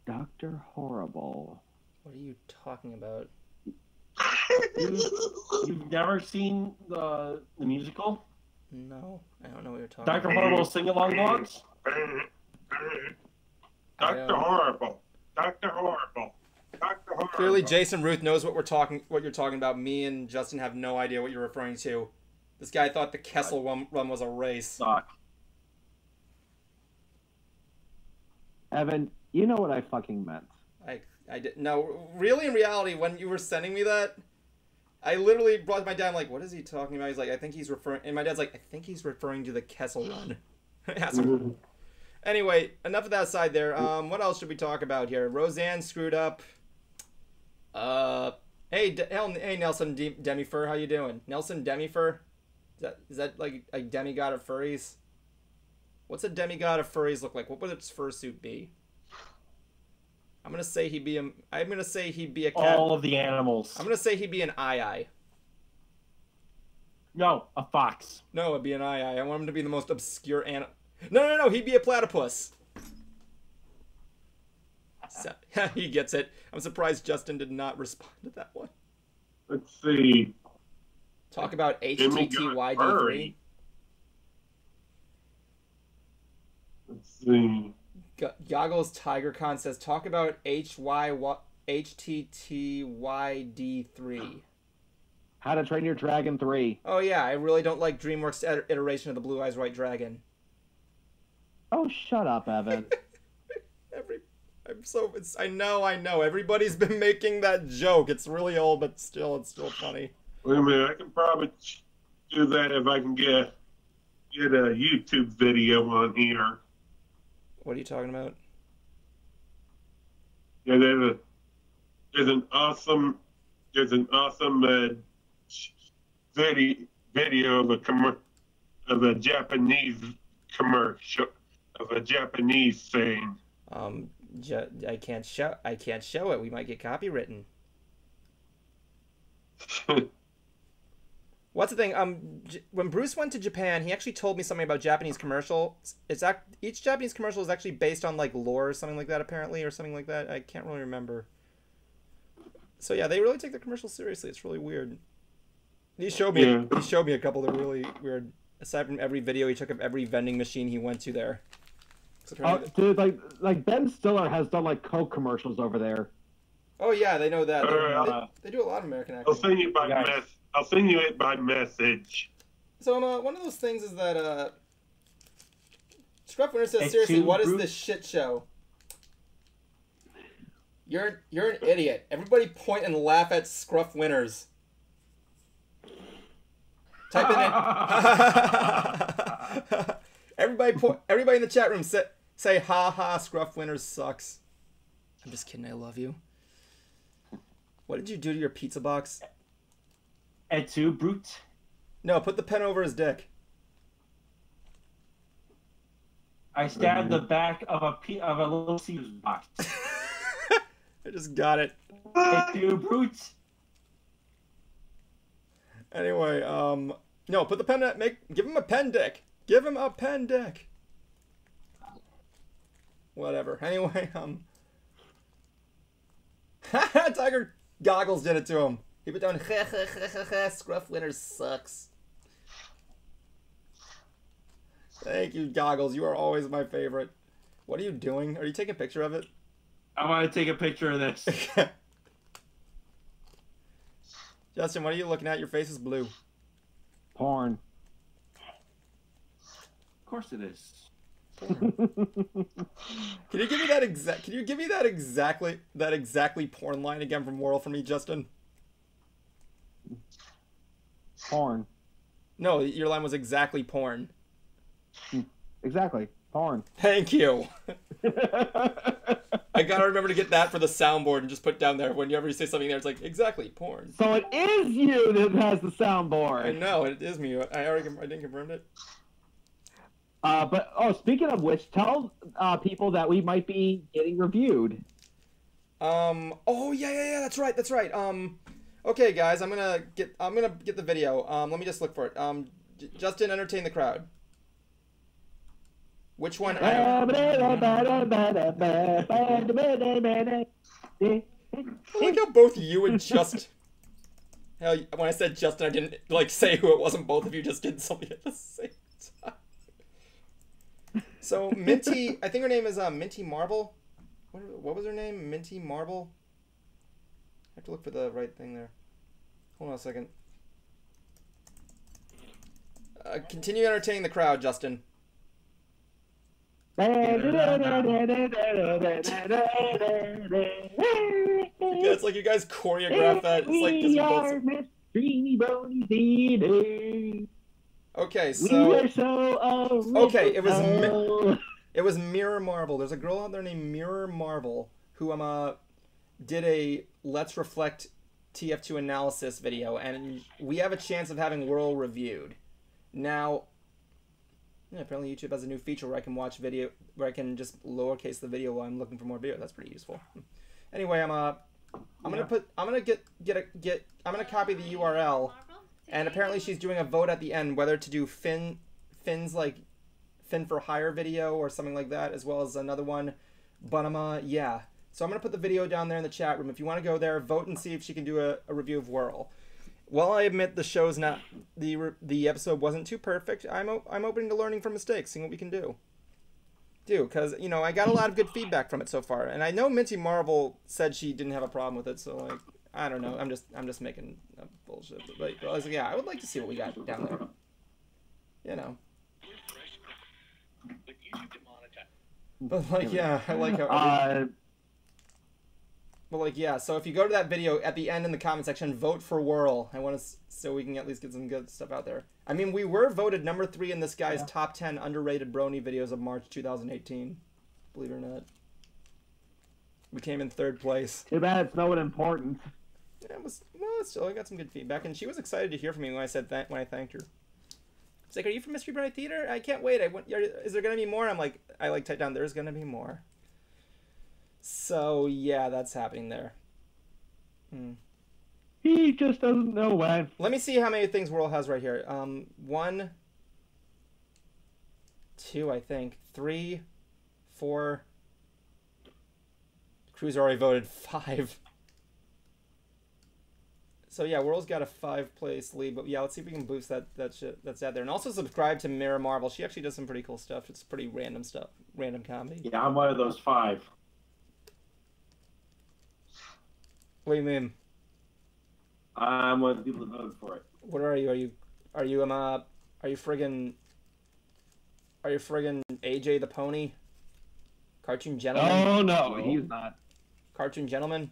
Dr. Horrible. What are you talking about? You've never seen the musical? No, I don't know what you're talking Dr. about. Horrible sing-along vlogs? Dr. Horrible. Dr. Horrible. Dr. Horrible. Clearly, Jason Ruth knows what you're talking about. Me and Justin have no idea what you're referring to. This guy thought the Kessel run was a race. Suck. Evan, you know what I fucking meant. I did no. Really, in reality, when you were sending me that, I literally brought my dad. I'm like, what is he talking about? He's like, I think he's referring. And my dad's like, I think he's referring to the Kessel run. Anyway, enough of that side there. What else should we talk about here? Roseanne screwed up. Hey, Nelson Demifer, how you doing? Nelson Demifer? Is that like a demigod of furries? What's a demigod of furries look like? What would its fursuit be? I'm gonna say he'd be a cat. All of the animals. I'm gonna say he'd be an eye. No, a fox. No, it'd be an eye. I want him to be the most obscure animal. No, he'd be a platypus. So, he gets it. I'm surprised Justin did not respond to that one. Let's see. Talk about HTTYD3. Let's see. Goggles TigerCon says, talk about HTTYD3. How to Train Your Dragon 3. Oh yeah, I really don't like DreamWorks' iteration of the Blue Eyes White Dragon. Oh, shut up, Evan. I know. Everybody's been making that joke. It's really old, but still, it's still funny. Wait a minute, I can probably do that if I can get a YouTube video on here. What are you talking about? Yeah, there's an awesome video of a Japanese commercial of a Japanese saying. I can't show it. We might get copywritten. What's the thing? When Bruce went to Japan, he actually told me something about Japanese commercials. Each Japanese commercial is actually based on like lore or something like that, apparently, or something like that. I can't really remember. So yeah, they really take the commercials seriously. It's really weird. He showed me a couple that are really weird. Aside from every video he took of every vending machine he went to there. Dude, like Ben Stiller has done like Coke commercials over there. Oh yeah, they know that. They do a lot of American acting. I'll send you it by message. So one of those things is that Scruff Winter says, seriously, what is this shit show? You're an idiot. Everybody point and laugh at Scruff Winters. Type it in. Everybody in the chat room say ha ha, Scruff Winters sucks. I'm just kidding. I love you. What did you do to your pizza box? Et tu, brute? No, put the pen over his dick. I stabbed the back of a little Caesar's box. I just got it. Et tu, brute? Anyway, no, put the pen. Give him a pen dick. Give him a pen dick. Whatever. Anyway, Tiger Goggles did it to him. He put down, Scruff Winters sucks. Thank you, Goggles. You are always my favorite. What are you doing? Are you taking a picture of it? I want to take a picture of this. Justin, what are you looking at? Your face is blue. Porn. Of course it is. Can you give me that exactly porn line again from World for me, Justin? Porn. No, your line was exactly porn. Exactly. Porn. Thank you. I gotta remember to get that for the soundboard and just put down there whenever you say something there. It's like exactly porn. So it is you that has the I soundboard. know it is me. I didn't confirm it. But speaking of which, tell people that we might be getting reviewed. Oh yeah. That's right. Okay, guys, I'm gonna get the video. Let me just look for it. Justin, entertain the crowd. Which one? I like how both you and hell, when I said Justin, I didn't like say who it wasn't. Both of you just did something at the same time. So Minty, I think her name is Minty Marble. What was her name? Minty Marble. I have to look for the right thing there. Hold on a second. Continue entertaining the crowd, Justin. Yeah, it's like you guys choreographed that. It's like we are MySTREAMy Brony Theater. Okay, We so are so okay, it was Mirror Marble. There's a girl out there named Mirror Marble who did a Let's Reflect TF2 analysis video, and we have a chance of having Whirl reviewed. Now, yeah, apparently YouTube has a new feature where I can watch video, where I can just lowercase the video while I'm looking for more video. That's pretty useful. Anyway, I'm gonna copy the URL, and apparently she's doing a vote at the end whether to do Finn's like Finn for Hire video or something like that, as well as another one. But yeah. So I'm gonna put the video down there in the chat room. If you want to go there, vote and see if she can do a review of Whirl. While I admit the show's not the episode wasn't too perfect, I'm open to learning from mistakes, seeing what we can do. Because I got a lot of good feedback from it so far, and I know Minty Marvel said she didn't have a problem with it, so like I don't know, I'm just making bullshit. But I was like, yeah, I would like to see what we got down there. But like, yeah, I like how. But like, yeah, so if you go to that video at the end in the comment section, vote for Whirl. I want to, so we can at least get some good stuff out there. I mean, we were voted number 3 in this guy's top 10 underrated Brony videos of March 2018. Believe it or not. We came in 3rd place. Too bad it's not important. Yeah, still, I got some good feedback, and she was excited to hear from me when I said when I thanked her. It's like, are you from Mystery Brony Theater? I can't wait. Is there gonna be more? I'm like, I like typed down, there's gonna be more. So yeah, that's happening there. He just doesn't know when. Let me see how many things Whirl has right here. 1, 2, I think. 3, 4. Crew's already voted 5. So yeah, Whirl's got a 5th-place lead. But yeah, let's see if we can boost that shit that's out there. And also subscribe to Mirror Marvel. She actually does some pretty cool stuff. It's pretty random stuff, random comedy. Yeah, I'm one of those 5. What do you mean? I'm one of the people that voted for it. What are you? Are you friggin' AJ the Pony? Cartoon Gentleman? Oh no, he's not. Cartoon Gentleman?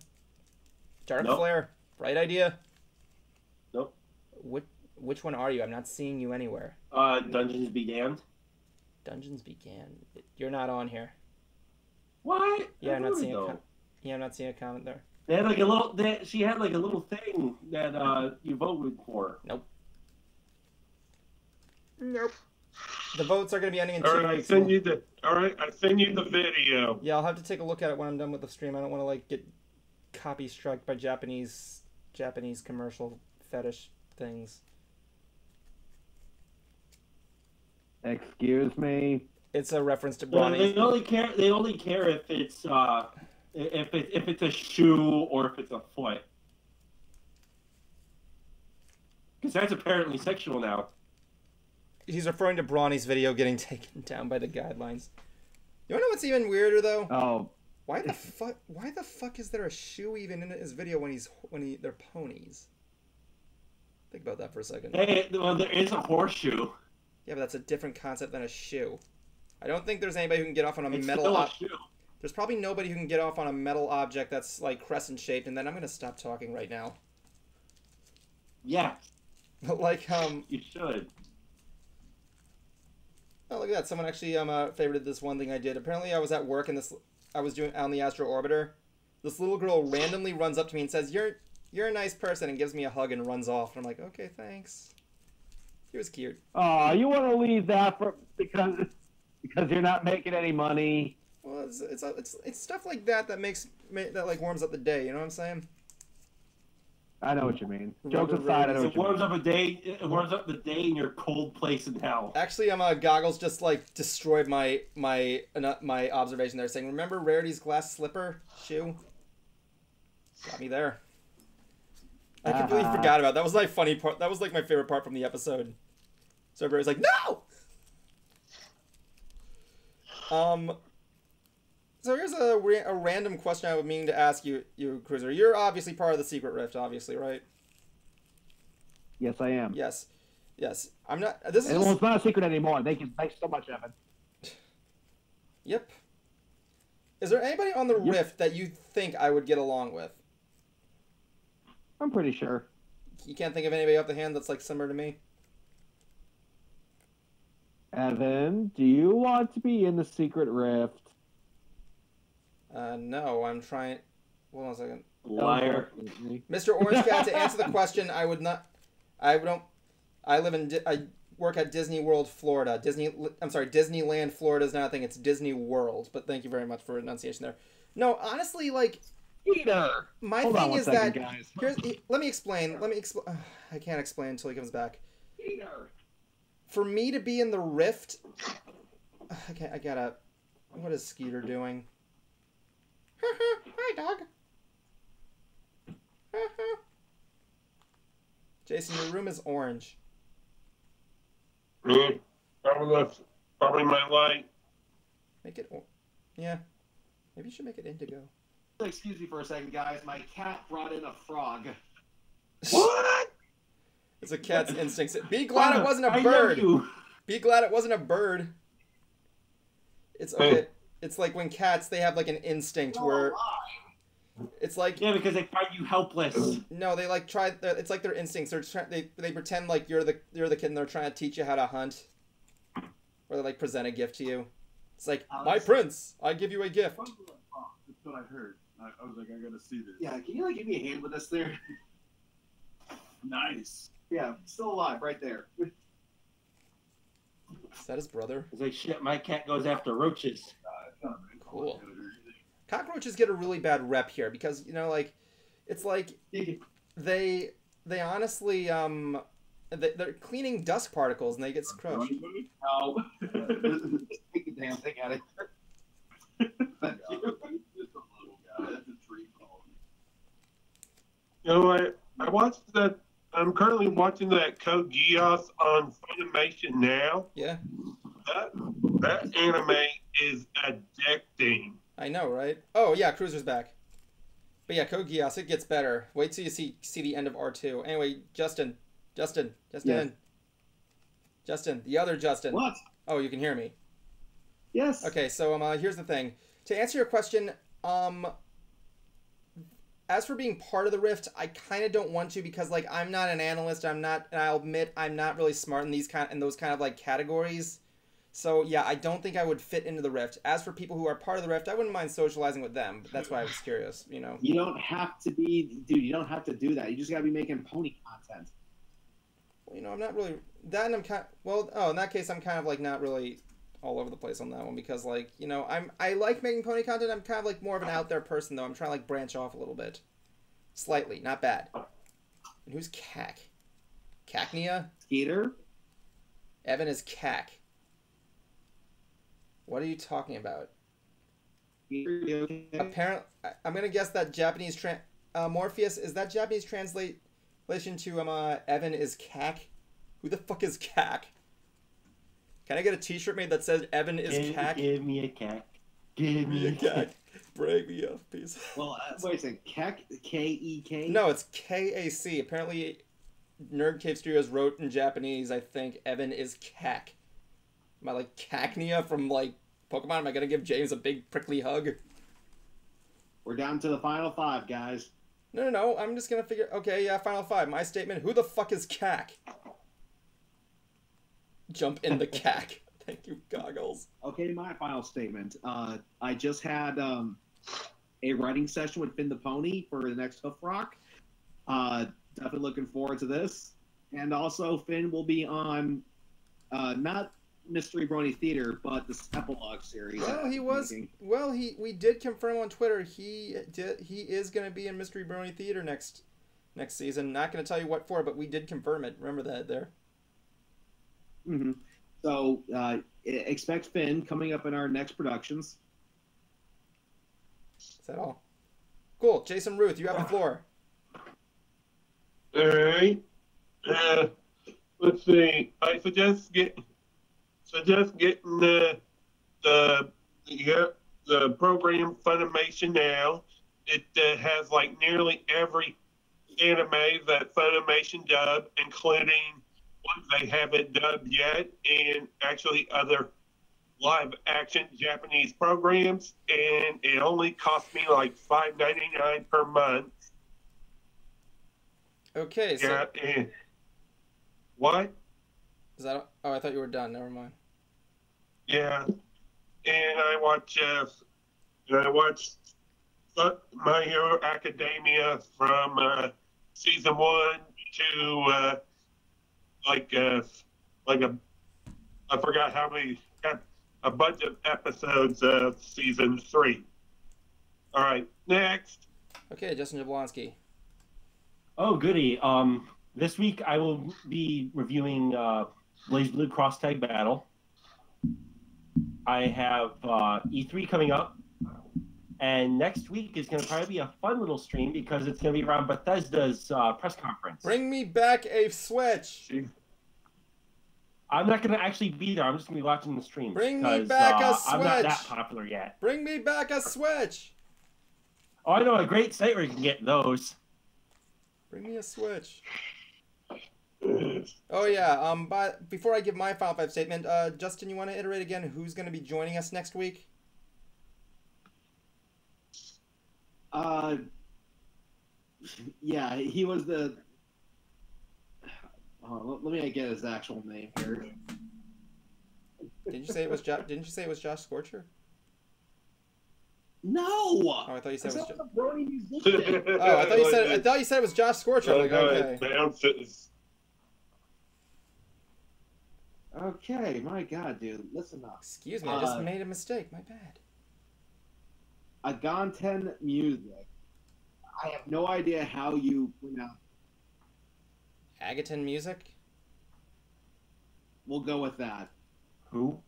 Dark Nope. Flare? Bright Idea? Nope. Which one are you? I'm not seeing you anywhere. Dungeons Be Damned. Dungeons Began. You're not on here. What? Yeah, I'm not seeing a I'm not seeing a comment there. They had like a little. She had like a little thing that you voted for. Nope. The votes are gonna be ending in 2 All right, weeks. I send you the video. Yeah, I'll have to take a look at it when I'm done with the stream. I don't want to like get copy struck by Japanese commercial fetish things. Excuse me. It's a reference to Well, Brony. they only care if it's if it's a shoe or if it's a foot, because that's apparently sexual now. He's referring to Brawny's video getting taken down by the guidelines. You wanna know what's even weirder though? Oh. Why the fuck is there a shoe even in his video when they're ponies? Think about that for a second. Hey, well, there is a horseshoe. Yeah, but that's a different concept than a shoe. I don't think there's anybody who can get off on a It's metal still a shoe. There's probably nobody who can get off on a metal object that's like crescent shaped, and then I'm gonna stop talking right now. Yeah. Like You should. oh, look at that! Someone actually favorited this one thing I did. Apparently, I was at work and I was doing on the Astro Orbiter. This little girl randomly runs up to me and says, "You're a nice person," and gives me a hug and runs off. And I'm like, "Okay, thanks." He was cute. Oh, you want to leave that because you're not making any money. Well, it's stuff like that that that like warms up the day. You know what I'm saying? I know what you mean. Jokes aside, I know It warms up a day. It warms up the day in your cold place in hell. Actually, Goggles just like destroyed my observation there, saying, "Remember Rarity's glass slipper shoe?" Got me there. I completely forgot about it. That was my funny part. That was like my favorite part from the episode. So everybody's like, "No!" So here's a random question I would mean to ask you, Cruiser. You're obviously part of the Secret Rift, obviously, right? Yes, I am. Yes. I'm not. This is. Well, it's not a secret anymore. Thanks so much, Evan. Yep. Is there anybody on the Rift that you think I would get along with? I'm pretty sure. You can't think of anybody off the hand that's like similar to me? Evan, do you want to be in the Secret Rift? No, I'm trying. Hold on a second. Liar. Mr. Orange Cat, to answer the question, I would not. I work at Disney World, Florida. Disneyland, Florida is not a thing. It's Disney World. But thank you very much for enunciation there. No, honestly, like. Peter. My Hold thing on one is second, that. guys. Let me explain. I can't explain until he comes back. Peter. For me to be in the Rift. I gotta. What is Skeeter doing? Hi, dog. Jason, your room is orange. Probably my light. Make it. Yeah. Maybe you should make it indigo. Excuse me for a second, guys. My cat brought in a frog. What? It's a cat's instincts. Be glad it wasn't a bird. Be glad it wasn't a bird. It's okay. It's like when cats, they have like an instinct where it's like Yeah, because they find you helpless. no, they like try. It's like their instincts. They pretend like you're the kid and they're trying to teach you how to hunt, or they like present a gift to you. It's like my prince, I give you a gift. That's what I heard. I was like, I gotta see this. Yeah, can you like give me a hand with us there? Nice. Yeah, still alive, right there. Is that his brother? It's like shit. My cat goes after roaches. It's not very Cool. complicated or anything. Cockroaches get a really bad rep here because like it's like they honestly they're cleaning dust particles and they get crushed. No. Take the damn thing out of here. Thank you. Just a little guy. That's a tree call. You know, I watched that. I'm currently watching that Code Geass on Funimation now. Yeah, That anime is addicting. I know, right? Oh yeah, Cruiser's back. But yeah, Code Geass, it gets better. Wait till you see the end of R2. Anyway, Justin, Yes. Justin, the other Justin. What? Oh, you can hear me. Yes. Okay, so here's the thing. To answer your question, as for being part of the Rift, I kind of don't want to because like I'm not an analyst. And I'll admit I'm not really smart in those kind of like categories. So yeah, I don't think I would fit into the Rift. As for people who are part of the Rift, I wouldn't mind socializing with them. But that's why I was curious. You know. You don't have to be, dude. You don't have to do that. You just gotta be making pony content. Well, you know, I'm not really that, and I'm kind. Well, oh, in that case, I'm kind of like not really all over the place on that one because like you know I like making pony content. I'm kind of like more of an out there person though. I'm trying to like branch off a little bit, slightly, not bad. And who's Cac? Cacnea? Skeeter. Evan is Cac. What are you talking about? Apparently, I'm gonna guess that Japanese Morpheus, is that Japanese translation to Evan is Cac? Who the fuck is Cac? Can I get a T-shirt made that says Evan is Cac? Give me a cat. Give me a cat. Break me up, please. Well, wait a second. Kek? K-E-K? No, it's K-A-C. Apparently, Nerd Cave Studios wrote in Japanese, I think, Evan is Cac. Am I like Cacnea from like Pokemon? Am I gonna give James a big prickly hug? We're down to the final 5, guys. No. I'm just gonna figure. Okay, yeah. Final five. My statement. Who the fuck is Cack? Jump in the Cack. Thank you, Goggles. Okay, my final statement. I just had a writing session with Finn the Pony for the next Hoof Rock. Definitely looking forward to this. And also, Finn will be on not Mystery Brony Theater, but the epilogue series. Well, he was. making. Well, we did confirm on Twitter he is going to be in Mystery Brony Theater next season. Not going to tell you what for, but we did confirm it. Remember that there. Mm-hmm. So expect Finn coming up in our next productions. Is that all? Cool. Jason Ruth, you have the floor. All right. Let's see. I suggest getting the program Funimation now. It has like nearly every anime that Funimation dubbed, including ones they haven't dubbed yet, and actually other live action Japanese programs. And it only cost me like $5.99 per month. Okay. So Yeah. And what? is that? Oh, I thought you were done. Never mind. Yeah, and I watched My Hero Academia from season 1 to I forgot how many, a bunch of episodes of season 3. All right, next. Okay, Justin Jablonski. Oh, goody. This week I will be reviewing Blaze Blue Cross Tag Battle. I have E3 coming up. And next week is going to probably be a fun little stream because it's going to be around Bethesda's press conference. Bring me back a Switch. I'm not going to actually be there. I'm just going to be watching the stream. Bring me back a Switch. I'm not that popular yet. Bring me back a Switch. Oh, I know a great site where you can get those. Bring me a Switch. Oh yeah. But before I give my Final Five statement, Justin, you want to iterate again who's going to be joining us next week? Yeah, he was the. Let me get his actual name here. Didn't you say it was Josh Scorcher? No. Oh, I thought you said it was. the Brony musician. Oh, I thought you said it was Josh Scorcher. I'm like, okay. Okay, my God, dude, listen up. Excuse me, I just made a mistake. My bad. Aganten Music. I have no idea how you pronounce it. Agaton Music? We'll go with that. Who?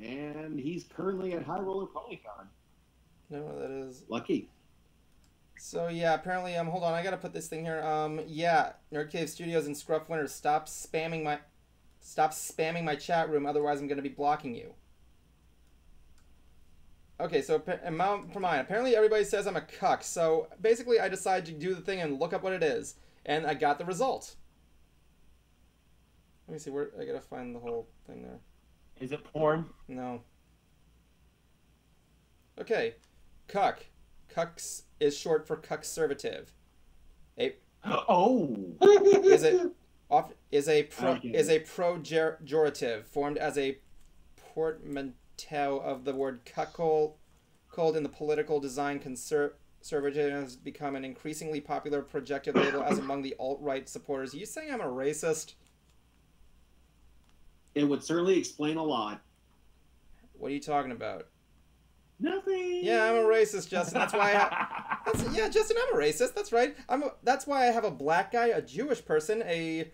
And he's currently at High Roller PonyCon. No, that is... Lucky. So, yeah, apparently, hold on, I gotta put this thing here. Yeah, Nerd Cave Studios and Scruff Winter, stop spamming my chat room, otherwise I'm gonna be blocking you. Okay, so amount for mine. Apparently everybody says I'm a cuck, so basically I decided to do the thing and look up what it is, and I got the result. Let me see, where I gotta find the whole thing there. Is it porn? No. Okay, cuck. Cucks is short for cuckservative. Oh! Is a pejorative formed as a portmanteau of the word cuckold in the political design. Conservative has become an increasingly popular projected label as among the alt-right supporters. Are you saying I'm a racist? It would certainly explain a lot. What are you talking about? Nothing. Yeah, I'm a racist, Justin. That's why yeah, Justin, I'm a racist. That's right. That's why I have a black guy, a Jewish person, a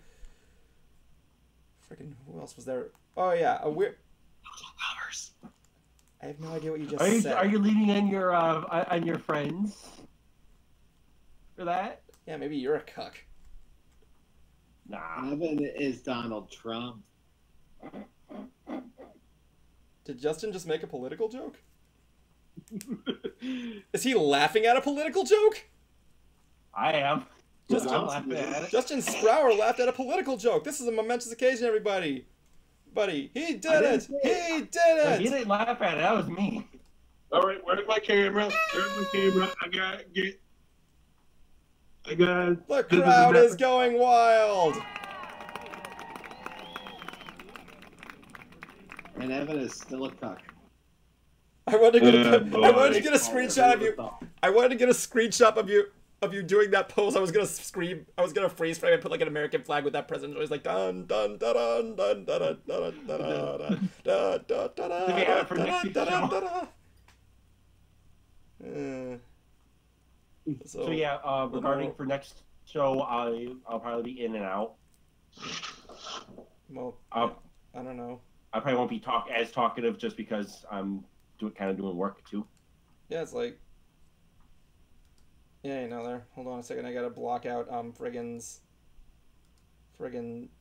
freaking who else was there? Oh yeah, a weird. I have no idea what you just said. Are you leaning on your friends for that? Yeah, maybe you're a cuck. Nah. Evan is Donald Trump. Did Justin just make a political joke? Is he laughing at a political joke? I am. Justin Sprower laughed at a political joke. This is a momentous occasion, everybody. Buddy, he did it! He did it! He didn't laugh at it. That was me. All right, where's my camera? Where's my camera? I got. The crowd is going wild. And Evan is still a cuck. I wanted to boy. get a screenshot of you. I wanted to get a screenshot of you doing that pose. I was gonna scream. I was gonna freeze frame and put like an American flag with that president always like dun dun dun dun dun dun dun dun dun dun dun dun. So yeah, regarding for next show, I'll probably be in and out. Well, I don't know. I probably won't be as talkative just because I'm kind of doing work too. Yeah, it's like. Yeah, you know there. Hold on a second. I gotta block out friggin'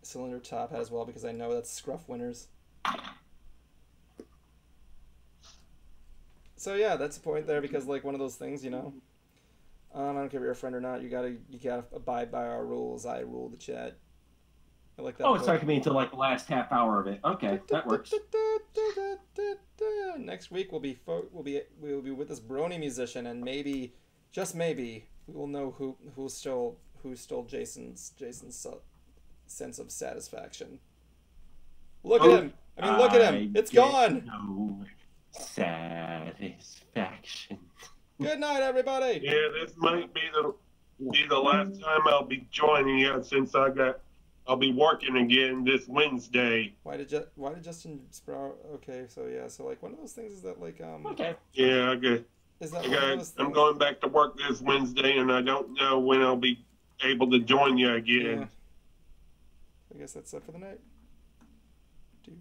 cylinder top hat as well because I know that's Scruff winners. So yeah, that's the point there because like one of those things, you know. I don't care if you're a friend or not. You gotta abide by our rules. I rule the chat. I like that. Oh, it's taking me until like the last half hour of it. Okay, that works. Next week we'll be with this Brony musician, and maybe, just maybe, we will know who stole Jason's sense of satisfaction. Look at him! I mean, look at him! It's gone. No satisfaction. Good night, everybody. Yeah, this might be the last time I'll be joining you since I'll be working again this Wednesday. Why did Justin Sprout? Okay, so yeah, so like one of those things is that like Okay. Yeah, okay. Is that one of those things? I'm going back to work this Wednesday, and I don't know when I'll be able to join you again. Yeah. I guess that's it for the night. Do